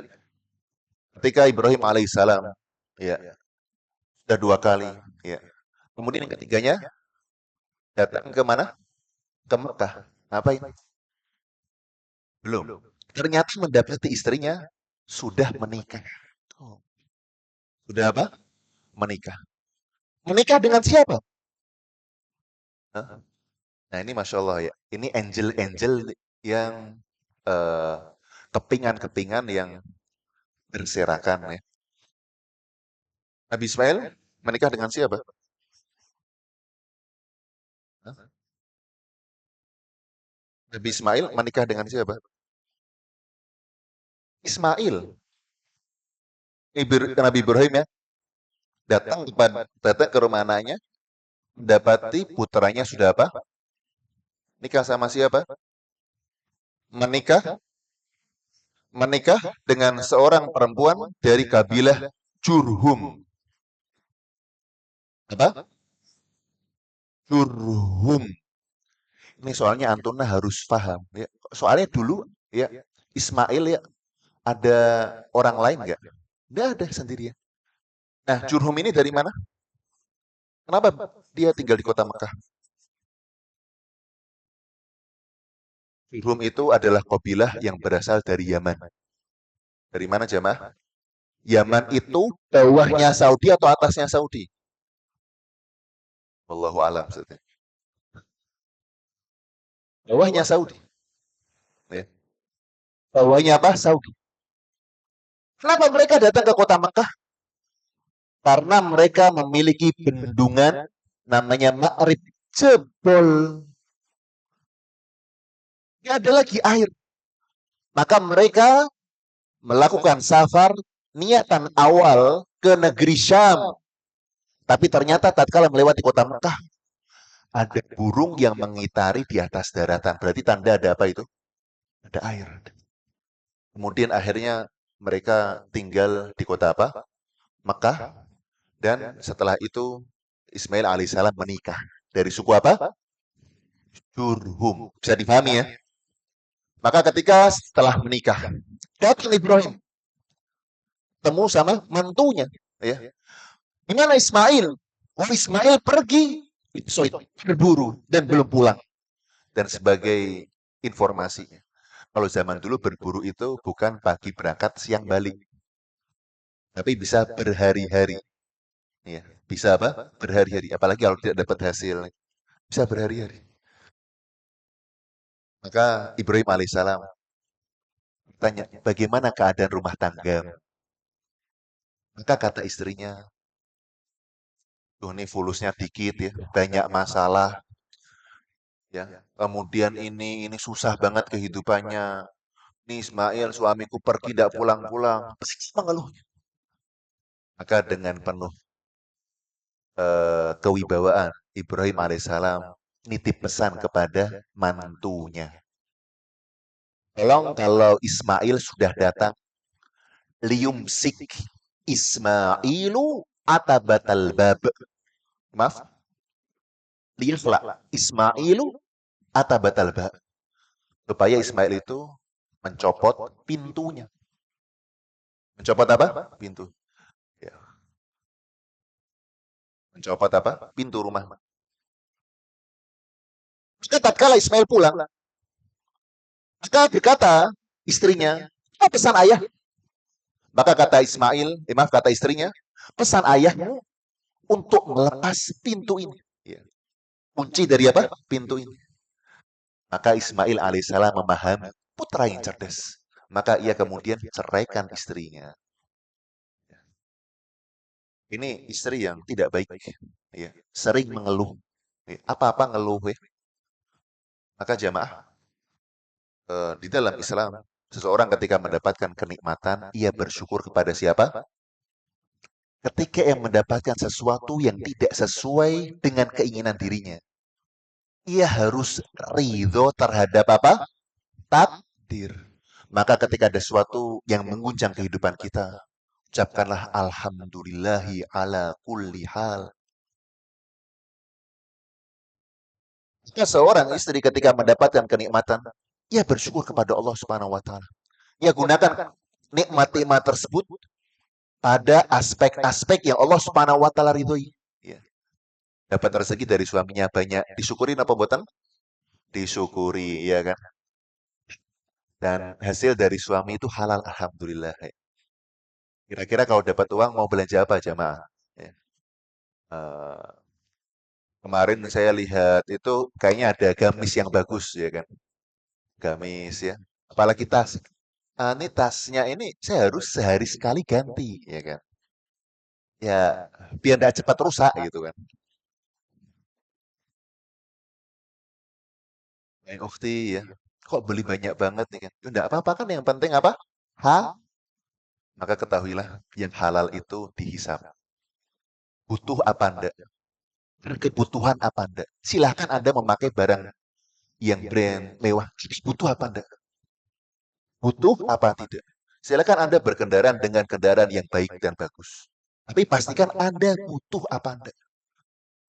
ketika Ibrahim alaihissalam, ya, sudah dua kali, ya. Kemudian yang ketiganya, datang ke mana? Ke Mekah. Ngapain? Belum. Ternyata mendapati istrinya sudah menikah. Oh, sudah apa? Menikah. Menikah dengan siapa? Hah? Nah ini Masya Allah ya. Ini angel-angel yang eh, kepingan-kepingan yang berserakan ya. Nabi Ismail menikah dengan siapa? Hah? Nabi Ismail menikah dengan siapa? Ismail. Nabi Ibrahim ya. Datang ke rumah anaknya. Mendapati putranya sudah apa? Nikah sama siapa? Menikah menikah dengan seorang perempuan dari kabilah Jurhum. Apa? Jurhum. Ini soalnya Antuna harus paham. Ya. Soalnya dulu ya Ismail ya ada orang lain nggak? Nggak ada sendirian. Nah, Jurhum ini dari mana? Kenapa dia tinggal di kota Mekah? Jurhum itu adalah kabilah yang berasal dari Yaman. Dari mana jemaah? Yaman itu bawahnya Saudi atau atasnya Saudi? Wallahu alam. Bawahnya Saudi. Ya. Bawahnya apa? Saudi. Kenapa mereka datang ke kota Mekah? Karena mereka memiliki bendungan namanya Ma'rib, jebol. Tidak ada lagi air. Maka mereka melakukan safar niatan awal ke negeri Syam. Tapi ternyata tatkala melewati kota Mekah, ada burung yang mengitari di atas daratan. Berarti tanda ada apa itu? Ada air. Kemudian akhirnya mereka tinggal di kota apa? Mekah. Dan setelah itu Ismail alaihissalam menikah. Dari suku apa? Jurhum. Bisa dipahami ya? Maka ketika setelah menikah, datang Ibrahim. Temu sama mantunya. Ya. Gimana Ismail? Oh, Ismail pergi. So, berburu dan belum pulang. Dan sebagai informasi, kalau zaman dulu berburu itu bukan pagi berangkat, siang balik. Tapi bisa berhari-hari. Ya, bisa apa? Berhari-hari. Apalagi kalau tidak dapat hasil. Bisa berhari-hari. Maka Ibrahim alaihissalam tanya, bagaimana keadaan rumah tangga? Maka kata istrinya, tuh ini fulusnya dikit ya, banyak masalah. Ya, kemudian ini susah banget kehidupannya. Nih Ismail suamiku pergi tidak pulang-pulang. Mengeluhnya. Maka dengan penuh kewibawaan Ibrahim alaihissalam nitip pesan kepada mantunya. Tolong kalau Ismail sudah datang, liumsik Ismailu atabatal bab. Maaf, liyafla Ismailu atabatal bab. Supaya Ismail itu mencopot pintunya. Mencopot apa? Pintu. Ya. Mencopot apa? Pintu rumah. Maka tatkala Ismail pulang, maka berkata istrinya, apa pesan ayah? Maka kata Ismail, maaf kata istrinya, pesan ayah untuk melepas pintu ini. Ya. Kunci dari apa? Pintu ini. Maka Ismail alaihissalam memahami putra yang cerdas. Maka ia kemudian ceraikan istrinya. Ini istri yang tidak baik. Ya. Sering mengeluh. Ya. Apa-apa ngeluh. Ya. Maka jamaah, di dalam Islam, seseorang ketika mendapatkan kenikmatan, ia bersyukur kepada siapa? Ketika ia mendapatkan sesuatu yang tidak sesuai dengan keinginan dirinya, ia harus ridho terhadap apa? Takdir. Maka ketika ada sesuatu yang mengguncang kehidupan kita, ucapkanlah alhamdulillahi ala kulli hal. Jika seorang istri ketika mendapatkan kenikmatan, ia bersyukur kepada Allah Subhanahu wa taala. Ia gunakan nikmat-nikmat tersebut pada aspek-aspek yang Allah Subhanahu wa taala ridhoi. Ya. Dapat rezeki dari suaminya banyak, disyukurin apa buatan? Disyukuri, ya kan? Dan hasil dari suami itu halal, alhamdulillah. Ya. Kira-kira kalau dapat uang mau belanja apa jamaah? Ya. Eh, kemarin saya lihat itu kayaknya ada gamis yang bagus ya kan? Gamis ya. Apalagi tas. Ini tasnya ini saya harus sehari sekali ganti ya kan? Ya biar tidak cepat rusak gitu kan. Ukti ya. Kok beli banyak banget nih kan? Enggak apa-apa kan yang penting apa? Maka ketahuilah yang halal itu dihisap. Butuh apa enggak? Kebutuhan apa enggak? Silahkan Anda memakai barang yang brand mewah. Butuh apa enggak? Butuh apa tidak? Silakan Anda berkendaraan dengan kendaraan yang baik dan bagus. Tapi pastikan Anda butuh apa enggak.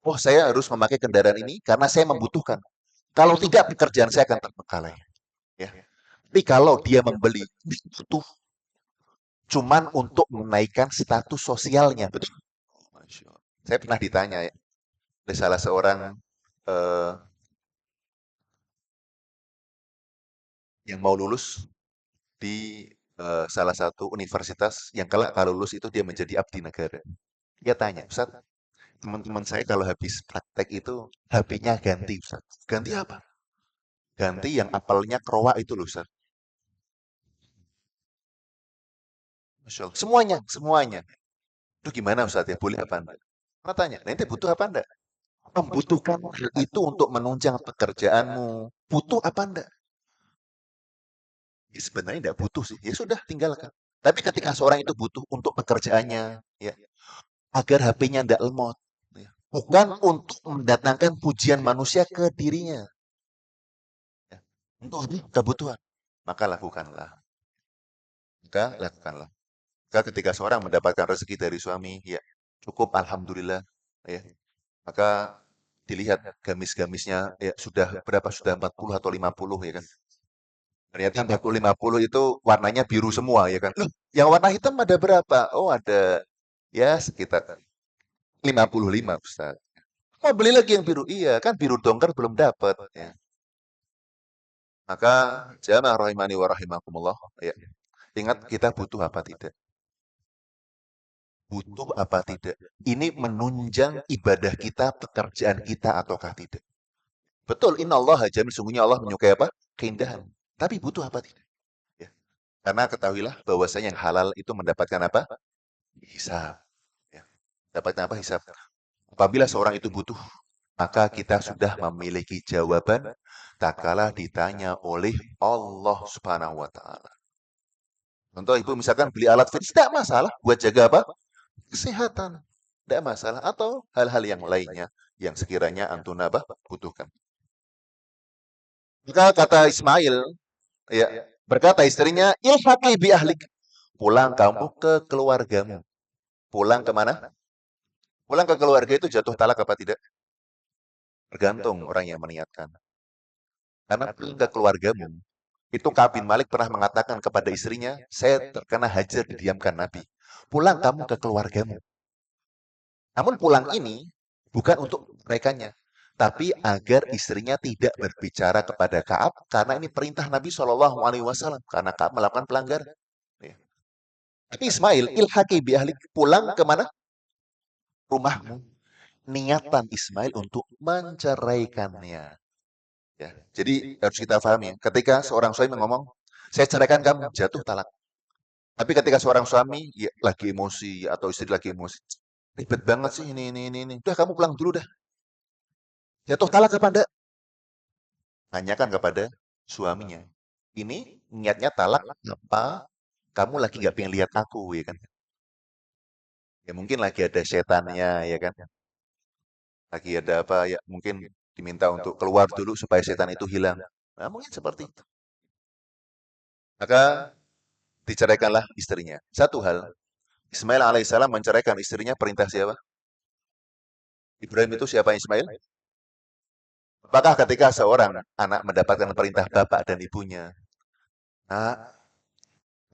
Oh, saya harus memakai kendaraan ini karena saya membutuhkan. Kalau tidak, pekerjaan saya akan terbengkalai. Ya. Tapi kalau dia membeli butuh cuman untuk menaikkan status sosialnya, betul? Saya pernah ditanya ya, oleh salah seorang eh, yang mau lulus di salah satu universitas yang kalau lulus itu dia menjadi abdi negara. Dia tanya, Ustaz, teman-teman saya kalau habis praktek itu HP-nya ganti, Ustaz. Ganti apa? Ganti yang apelnya keroa itu loh, Ustaz. Masya Allah. Semuanya, semuanya. Itu gimana Ustaz ya? Boleh apa enggak? Karena tanya, nanti butuh apa enggak? Membutuhkan hal itu untuk menunjang pekerjaanmu. Butuh apa enggak? Ya, sebenarnya enggak butuh sih. Ya sudah, tinggalkan. Tapi ketika seorang itu butuh untuk pekerjaannya, ya, agar HP-nya enggak lemot, ya, bukan untuk mendatangkan pujian manusia ke dirinya, ya, untuk kebutuhan, maka lakukanlah. Maka lakukanlah. Maka ketika seorang mendapatkan rezeki dari suami, ya cukup, alhamdulillah, ya. Maka dilihat gamis-gamisnya ya sudah berapa, sudah 40 atau 50 ya kan. Ternyata 40 50 itu warnanya biru semua ya kan. Loh, yang warna hitam ada berapa? Oh, ada ya sekitar 55 Ustaz. Mau beli lagi yang biru? Iya, kan biru dongker belum dapat ya. Maka jamaah rahimani wa rahimakumullah ya. Ingat kita butuh apa tidak? Butuh apa tidak? Ini menunjang ibadah kita, pekerjaan kita ataukah tidak? Betul, Allah jamil, sungguhnya Allah menyukai apa? Keindahan. Tapi butuh apa tidak? Ya. Karena ketahuilah bahwasanya yang halal itu mendapatkan apa? Hisab. Ya. Dapatkan apa? Hisab. Apabila seorang itu butuh, maka kita sudah memiliki jawaban tak kalah ditanya oleh Allah Subhanahu wa taala. Contoh ibu misalkan beli alat fitness, tidak masalah buat jaga apa? Kesehatan. Tidak masalah. Atau hal-hal yang lainnya yang sekiranya antum butuhkan. Maka kata Ismail, ya, berkata istrinya, ilhaqi bi ahlik. Pulang kamu ke keluargamu. Pulang kemana? Pulang ke keluarga itu jatuh talak apa tidak? Tergantung orang yang meniatkan. Karena pulang ke keluargamu, itu Ka'ab bin Malik pernah mengatakan kepada istrinya, saya terkena hajar didiamkan Nabi. Pulang kamu ke keluargamu. Namun pulang ini bukan untuk merekanya, tapi agar istrinya tidak berbicara kepada Ka'ab karena ini perintah Nabi Shallallahu Alaihi Wasallam karena Ka'ab melakukan pelanggaran. Ya. Tapi Ismail ilhaqi bi ahlik, pulang kemana? Rumahmu. Niatan Ismail untuk menceraikannya. Ya. Jadi harus kita pahami, ketika seorang suami ngomong, saya ceraikan kamu, jatuh talak. Tapi ketika seorang suami ya, lagi emosi atau istri lagi emosi, ribet banget sih ini. Udah kamu pulang dulu dah. Jatuh talak apa enggak? Tanyakan kepada suaminya. Ini niatnya talak apa? Kamu lagi nggak pengen lihat aku, ya kan? Ya mungkin lagi ada setannya, ya kan? Lagi ada apa ya? Mungkin diminta untuk keluar dulu supaya setan itu hilang. Nah, mungkin seperti itu. Maka diceraikanlah istrinya. Satu hal, Ismail alaihissalam menceraikan istrinya perintah siapa? Ibrahim itu siapa Ismail? Apakah ketika seorang anak mendapatkan perintah bapak dan ibunya, nak,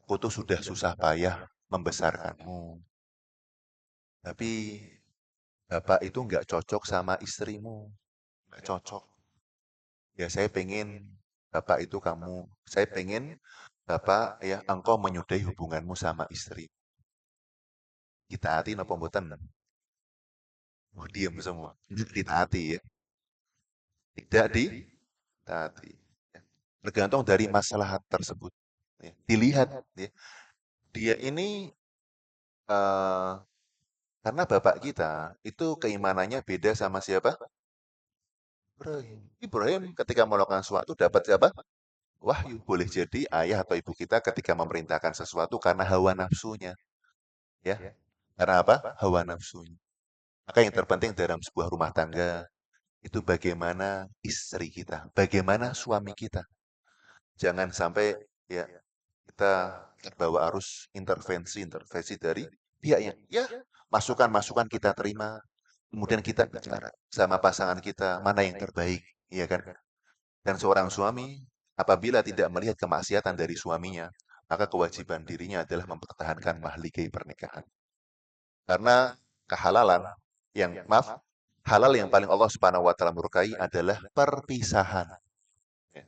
aku tuh sudah susah payah membesarkanmu, tapi bapak itu nggak cocok sama istrimu, nggak cocok. Ya saya pengen bapak itu kamu, saya pengen bapak ya engkau menyudahi hubunganmu sama istri. Ditaati napa mboten? Oh, diam semua. Ditaati ya. Tidak ditaati. Ya. Tergantung dari masalah tersebut. Ya. Dilihat ya. Dia ini eh, karena bapak kita itu keimanannya beda sama siapa? Ibrahim. Ibrahim ketika melakukan sesuatu dapat siapa? Wahyu. Boleh jadi ayah atau ibu kita ketika memerintahkan sesuatu karena hawa nafsunya. Ya. Karena apa? Hawa nafsunya. Maka yang terpenting dalam sebuah rumah tangga itu bagaimana istri kita, bagaimana suami kita. Jangan sampai ya kita terbawa arus intervensi dari pihak yang ya masukan-masukan kita terima, kemudian kita bicara sama pasangan kita mana yang terbaik, iya kan? Dan seorang suami apabila tidak melihat kemaksiatan dari suaminya, maka kewajiban dirinya adalah mempertahankan mahligai pernikahan. Karena kehalalan yang maaf, halal yang paling Allah Subhanahu wa taala murkai adalah perpisahan. Ya.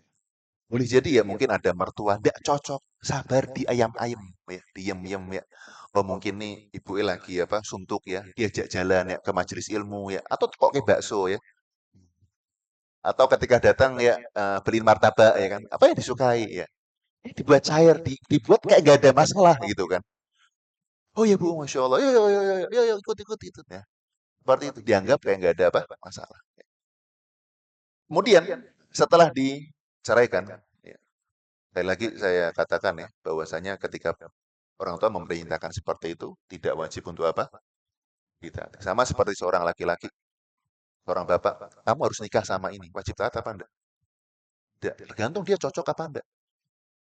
Boleh jadi ya mungkin ada mertua tidak cocok, sabar di ayam-ayam ya, diem-diem ya. Oh mungkin nih ibu lagi apa suntuk ya, diajak jalan ya ke majelis ilmu ya, atau kok kayak bakso ya. Atau ketika datang ya beliin martabak ya kan. Apa yang disukai ya? Dibuat cair, dibuat kayak gak ada masalah gitu kan. Oh ya Bu, Masya Allah. Yo, yo, yo, yo, yo, yo, ikut, ikut, ikut. Ya. Seperti itu. Dianggap kayak nggak ada apa masalah. Kemudian setelah diceraikan, ya, sekali lagi saya katakan ya, bahwasanya ketika orang tua memerintahkan seperti itu, tidak wajib untuk apa? Kita. Sama seperti seorang laki-laki, seorang bapak, kamu harus nikah sama ini. Wajib taat apa enggak? Tidak. Tergantung dia cocok apa enggak.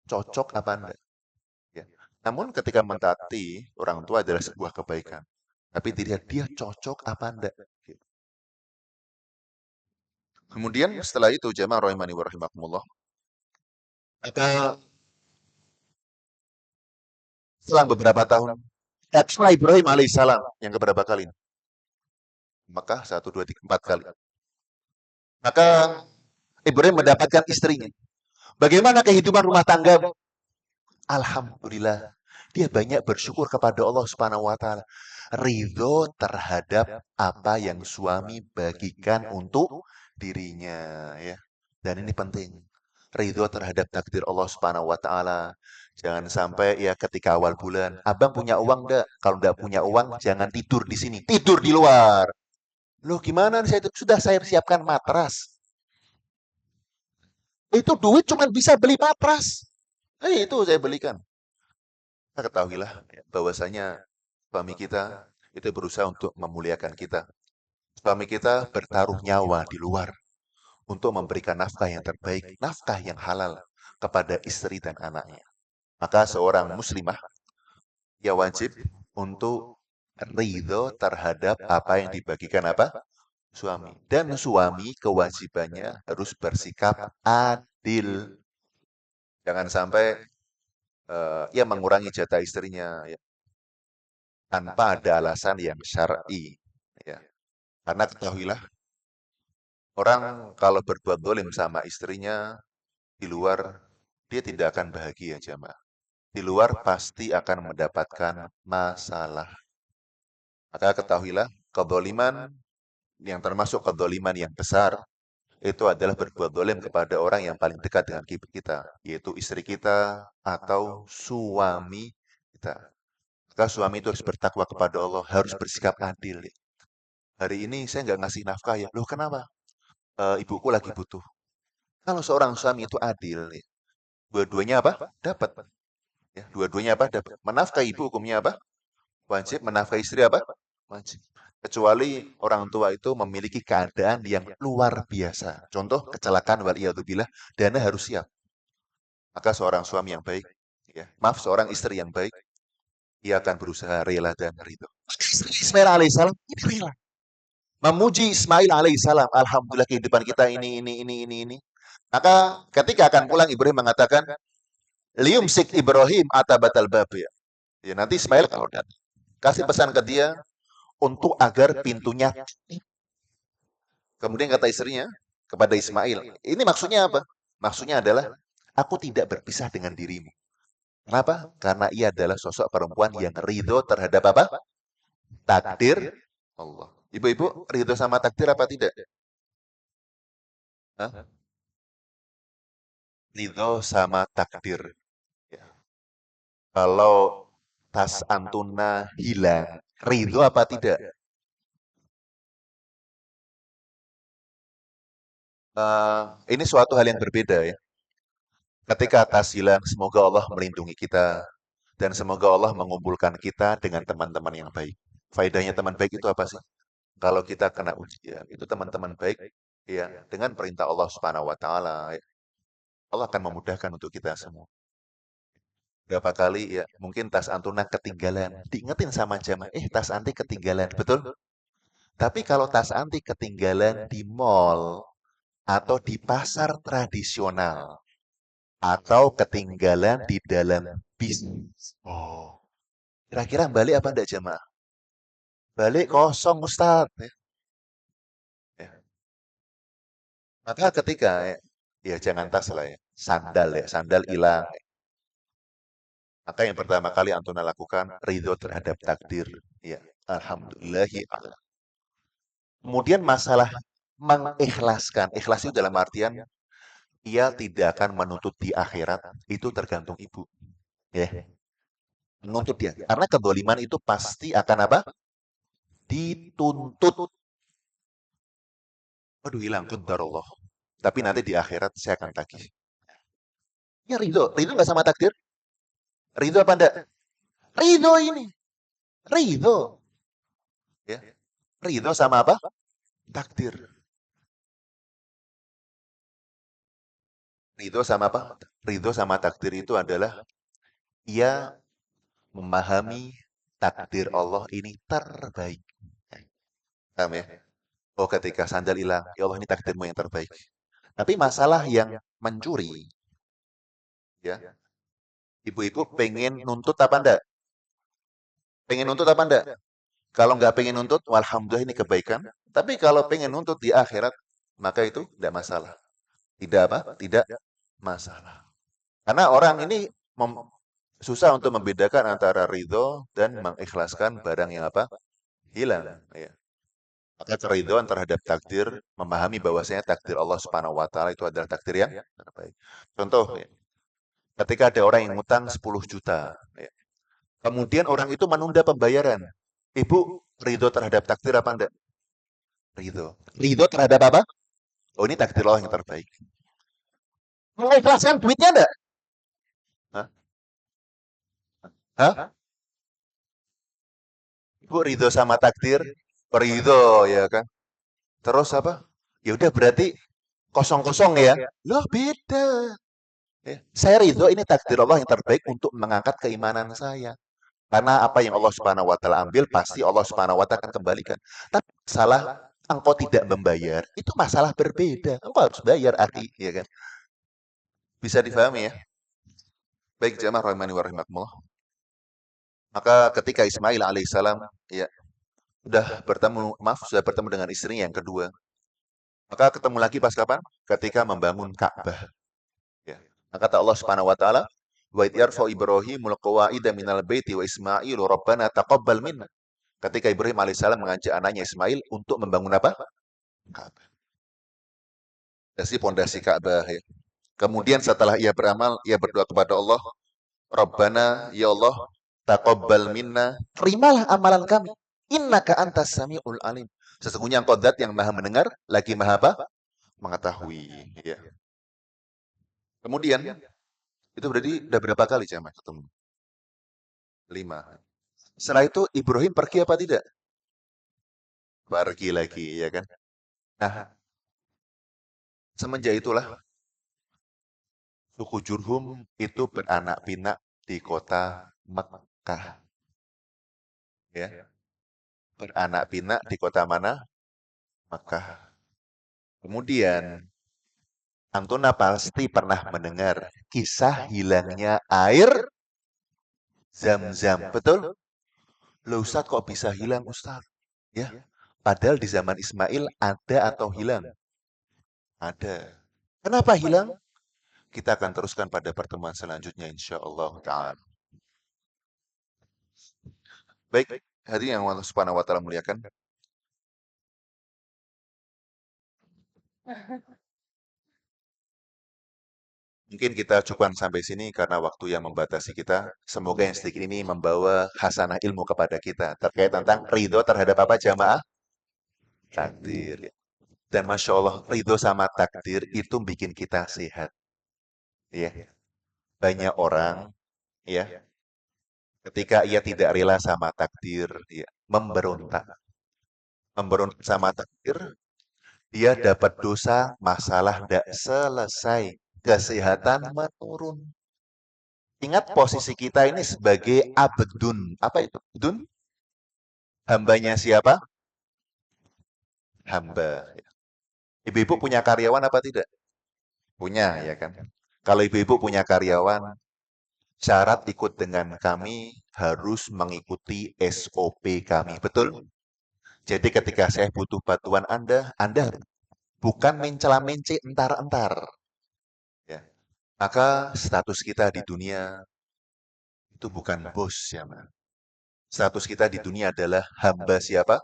Cocok apa enggak. Ya. Namun ketika mentaati orang tua adalah sebuah kebaikan. Tapi dilihat dia cocok apa enggak. Gitu. Kemudian setelah itu jamaah rahimani wa rahimakumullah, maka selang beberapa tahun, setelah Ibrahim alaihissalam yang keberapa kali? Maka satu, dua, tiga, empat kali. Maka Ibrahim mendapatkan istrinya. Bagaimana kehidupan rumah tangga? Alhamdulillah. Dia banyak bersyukur kepada Allah Subhanahu wa taala. Ridho terhadap apa yang suami bagikan untuk dirinya ya. Dan ini penting. Ridho terhadap takdir Allah Subhanahu wa taala. Jangan sampai ya ketika awal bulan, abang punya uang enggak? Kalau enggak punya uang, jangan tidur di sini, tidur di luar. Loh gimana saya itu sudah saya siapkan matras. Itu duit cuma bisa beli matras. Itu saya belikan. Nah, ketahuilah ya, bahwasanya suami kita itu berusaha untuk memuliakan kita. Suami kita bertaruh nyawa di luar untuk memberikan nafkah yang terbaik, nafkah yang halal kepada istri dan anaknya. Maka seorang muslimah ya wajib untuk ridho terhadap apa yang dibagikan apa? Suami. Dan suami kewajibannya harus bersikap adil. Jangan sampai ia mengurangi jatah istrinya ya, tanpa ada alasan yang syar'i. Ya. Karena ketahuilah, orang kalau berbuat dolim sama istrinya, di luar dia tidak akan bahagia jamaah. Di luar pasti akan mendapatkan masalah. Maka ketahuilah, kedoliman yang termasuk kedoliman yang besar, itu adalah berbuat dolim kepada orang yang paling dekat dengan kita, yaitu istri kita atau suami kita. Maka suami itu harus bertakwa kepada Allah, harus bersikap adil. Hari ini saya nggak ngasih nafkah ya. Loh kenapa? Ibuku lagi butuh. Kalau seorang suami itu adil, ya, dua-duanya apa? Dapat. Ya, dua-duanya apa? Dapat. Menafkahi ibu hukumnya apa? Wajib. Menafkahi istri apa? Wajib. Kecuali orang tua itu memiliki keadaan yang luar biasa. Contoh kecelakaan waliyadzubillah, dana harus siap. Maka seorang suami yang baik, ya, maaf seorang istri yang baik, ia akan berusaha rela dan ridho. Ismail alaihissalam ini rela. Memuji Ismail alaihissalam. Alhamdulillah kehidupan kita ini. Maka ketika akan pulang Ibrahim mengatakan, liumsik Ibrahim atabatal bab ya. Ya nanti Ismail kalau datang, kasih pesan ke dia untuk agar pintunya. Kemudian kata istrinya kepada Ismail, ini maksudnya apa? Maksudnya adalah aku tidak berpisah dengan dirimu. Kenapa? Karena ia adalah sosok perempuan yang ridho terhadap apa? Takdir Allah. Ibu-ibu ridho sama takdir apa tidak? Hah? Ridho sama takdir. Ya. Kalau tas Antuna hilang, ridho apa tidak? Ini suatu hal yang berbeda ya. Ketika tas hilang, semoga Allah melindungi kita dan semoga Allah mengumpulkan kita dengan teman-teman yang baik. Faedahnya teman baik itu apa sih? Kalau kita kena ujian, itu teman-teman baik ya dengan perintah Allah Subhanahu wa taala, ya, Allah akan memudahkan untuk kita semua. Berapa kali ya, mungkin tas Antuna ketinggalan, diingetin sama jamaah, tas anti ketinggalan, betul? Tapi kalau tas anti ketinggalan di mall atau di pasar tradisional atau ketinggalan di dalam bisnis. Oh, kira-kira balik apa enggak jamaah? Balik kosong Ustaz. Ya. Ya. Maka ketika ya jangan tas lah ya, sandal ya, sandal hilang. Maka yang pertama kali Antuna lakukan ridho terhadap takdir. Ya, alhamdulillahi a'lam. Kemudian masalah mengikhlaskan. Ikhlas itu dalam artian ia tidak akan menuntut di akhirat, itu tergantung ibu. Ya, menuntut dia. Karena kedoliman itu pasti akan apa? Dituntut. Aduh, hilang qadarullah. Tapi nanti di akhirat saya akan tagih. Ya ridho. Ridho nggak sama takdir? Ridho apa enggak? Ridho ini. Ridho. Ya. Ridho sama apa? Takdir. Ridho sama apa? Ridho sama takdir itu adalah ia memahami takdir Allah ini terbaik. Paham ya? Oh, ketika sandal hilang, ya Allah ini takdirmu yang terbaik. Tapi masalah yang mencuri, ya, ibu-ibu pengen nuntut apa enggak? Pengen nuntut apa enggak? Kalau nggak pengen nuntut, alhamdulillah ini kebaikan. Tapi kalau pengen nuntut di akhirat, maka itu tidak masalah. Tidak apa? Tidak masalah. Karena orang ini susah untuk membedakan antara ridho dan mengikhlaskan barang yang apa? Hilang. Ya. Maka keridhoan terhadap takdir, memahami bahwasanya takdir Allah Subhanahu wa taala itu adalah takdir yang terbaik. Contoh, ya, ketika ada orang yang ngutang 10 juta, ya, kemudian orang itu menunda pembayaran. Ibu ridho terhadap takdir apa enggak? Ridho. Ridho terhadap apa? Oh, ini takdir Allah yang terbaik. Mengikhlaskan duitnya enggak? Hah? Hah? Ibu ridho sama takdir? Ridho, ya kan? Terus apa? Ya udah berarti kosong-kosong ya. Loh, beda. Ya. Saya ridho ini takdir Allah yang terbaik untuk mengangkat keimanan saya. Karena apa yang Allah Subhanahu wa taala ambil pasti Allah Subhanahu wa taala akan kembalikan. Tapi salah engkau tidak membayar, itu masalah berbeda. Engkau harus bayar akhi, ya kan? Bisa difahami ya? Baik jamaah rahimani wa rahimakumullah. Maka ketika Ismail alaihissalam ya sudah bertemu dengan istrinya yang kedua. Maka ketemu lagi pas kapan? Ketika membangun Ka'bah. Ya. Maka kata Allah Subhanahu wa taala, "Wa idh yarfa'u Ibrahimul qawa'ida minal baiti wa Ismailu rabbana taqabbal minna." Ketika Ibrahim alaihissalam mengajak anaknya Ismail untuk membangun apa? Ka'bah. Pondasi Ka'bah ya. Kemudian setelah ia beramal, ia berdoa kepada Allah, "Rabbana, ya Allah, taqabbal minna." Terimalah amalan kami. Innaka antas samiul alim. Sesungguhnya engkau zat yang maha mendengar, lagi maha apa? Mengetahui. Ya. Kemudian, itu berarti udah berapa kali jamaah ketemu? 5. Setelah itu Ibrahim pergi apa tidak? Pergi lagi, ya kan? Nah, semenjak itulah suku Jurhum itu beranak pinak di kota Mekkah. Ya, beranak pinak di kota mana? Mekkah. Kemudian, Antuna pasti pernah mendengar kisah hilangnya air Zam-Zam. Betul? Loh Ustaz kok bisa hilang Ustaz? Ya, padahal di zaman Ismail ada atau hilang? Ada. Kenapa hilang? Kita akan teruskan pada pertemuan selanjutnya insya Allah ta'ala. Baik, hadirin yang Allah Subhanahu wa taala muliakan. Mungkin kita cukupkan sampai sini karena waktu yang membatasi kita. Semoga yang sedikit ini membawa hasanah ilmu kepada kita terkait tentang ridho terhadap apa jamaah? Takdir. Dan Masya Allah, ridho sama takdir itu bikin kita sehat. Ya, banyak orang ya ketika ia tidak rela sama takdir, ya, memberontak. Memberontak sama takdir, dia dapat dosa, masalah tidak selesai, kesehatan menurun. Ingat posisi kita ini sebagai abdun. Apa itu? Abdun? Hambanya siapa? Hamba. Ibu-ibu punya karyawan apa tidak? Punya, ya kan? Kalau ibu-ibu punya karyawan, syarat ikut dengan kami harus mengikuti SOP kami. Betul? Jadi ketika saya butuh bantuan Anda bukan mencela-mence entar-entar. Ya. Maka status kita di dunia itu bukan bos ya, Man. Status kita di dunia adalah hamba siapa?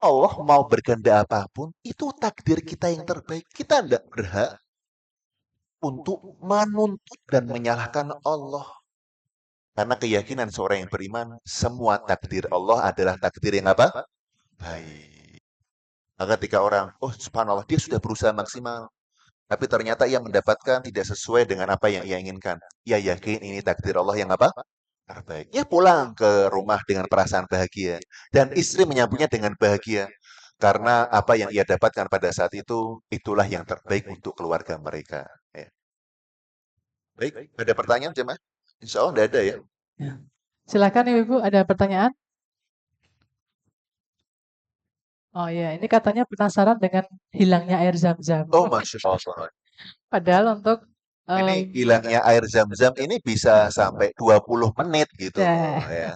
Allah mau berkehendak apapun, itu takdir kita yang terbaik. Kita tidak berhak untuk menuntut dan menyalahkan Allah. Karena keyakinan seorang yang beriman, semua takdir Allah adalah takdir yang apa? Baik. Maka ketika orang, oh subhanallah, dia sudah berusaha maksimal, tapi ternyata ia mendapatkan tidak sesuai dengan apa yang ia inginkan. Ia yakin ini takdir Allah yang apa? Terbaik. Ia pulang ke rumah dengan perasaan bahagia. Dan istri menyambutnya dengan bahagia. Karena apa yang ia dapatkan pada saat itu, itulah yang terbaik untuk keluarga mereka. Ya. Baik, ada pertanyaan jemaah? Insya Allah tidak ada ya. Ya. Silakan Ibu, ada pertanyaan? Oh iya, ini katanya penasaran dengan hilangnya air zam-zam. Oh, Masya Allah. Padahal untuk Ini hilangnya air zam-zam ini bisa sampai 20 menit gitu loh ya, ya.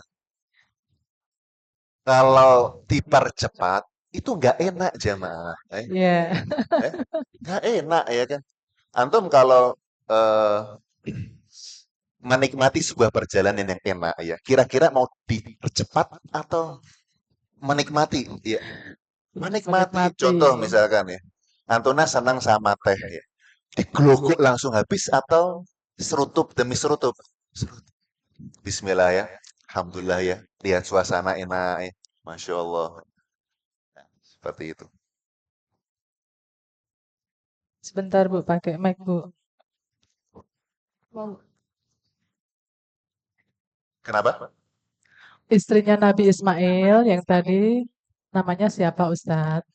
Kalau dipercepat, itu nggak enak jemaah. ya, Eh, nggak enak ya kan. Antum kalau eh, menikmati sebuah perjalanan yang enak ya, kira-kira mau dipercepat atau menikmati? Ya, menikmati. menikmati. Contoh misalkan ya, Antuna senang sama teh ya, digelogok langsung habis atau serutup demi serutup? Serutup. Bismillah ya, Alhamdulillah ya, lihat suasana enak ya, Masya Allah. Nah, seperti itu. Sebentar Bu, pakai mic Bu. Kenapa? Istrinya Nabi Ismail yang tadi namanya siapa Ustadz?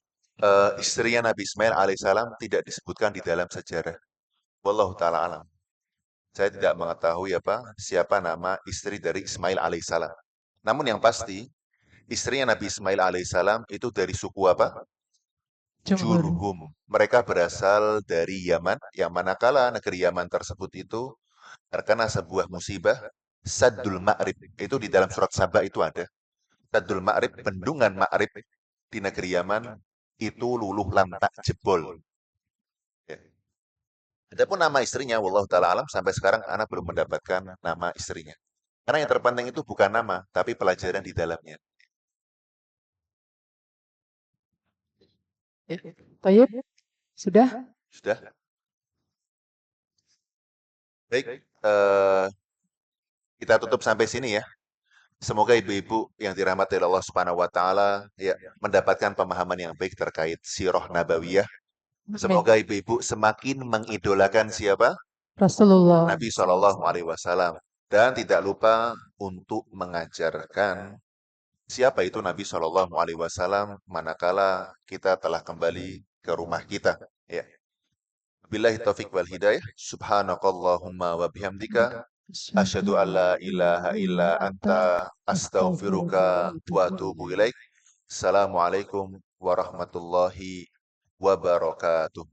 Istrinya Nabi Ismail alaihissalam tidak disebutkan di dalam sejarah. Wallahu taala alam. Saya tidak mengetahui apa siapa nama istri dari Ismail alaihissalam. Namun yang pasti, istrinya Nabi Ismail alaihissalam itu dari suku apa? Jumhur. Jurhum. Mereka berasal dari Yaman, yang manakala negeri Yaman tersebut itu terkena sebuah musibah, Saddul Ma'rib. Itu di dalam surat Sabah itu ada. Saddul Ma'rib, bendungan Ma'rib di negeri Yaman itu luluh lantak jebol. Ya. Adapun nama istrinya, wallahu taala alam, sampai sekarang anak belum mendapatkan nama istrinya. Karena yang terpenting itu bukan nama, tapi pelajaran di dalamnya. Ya. Toyib, sudah? Sudah? Baik, kita tutup sampai sini ya. Semoga ibu-ibu yang dirahmati oleh Allah Subhanahu wa taala ya mendapatkan pemahaman yang baik terkait sirah nabawiyah. Amin. Semoga ibu-ibu semakin mengidolakan siapa? Rasulullah. Nabi Shallallahu alaihi wasallam dan tidak lupa untuk mengajarkan siapa itu Nabi Shallallahu alaihi wasallam manakala kita telah kembali ke rumah kita ya. Billahi taufik wal hidayah. Subhanakallahumma wa bihamdika asyhadu an la ilaha illa anta astaghfiruka wa atubu ilaik. Assalamualaikum warahmatullahi wabarakatuh.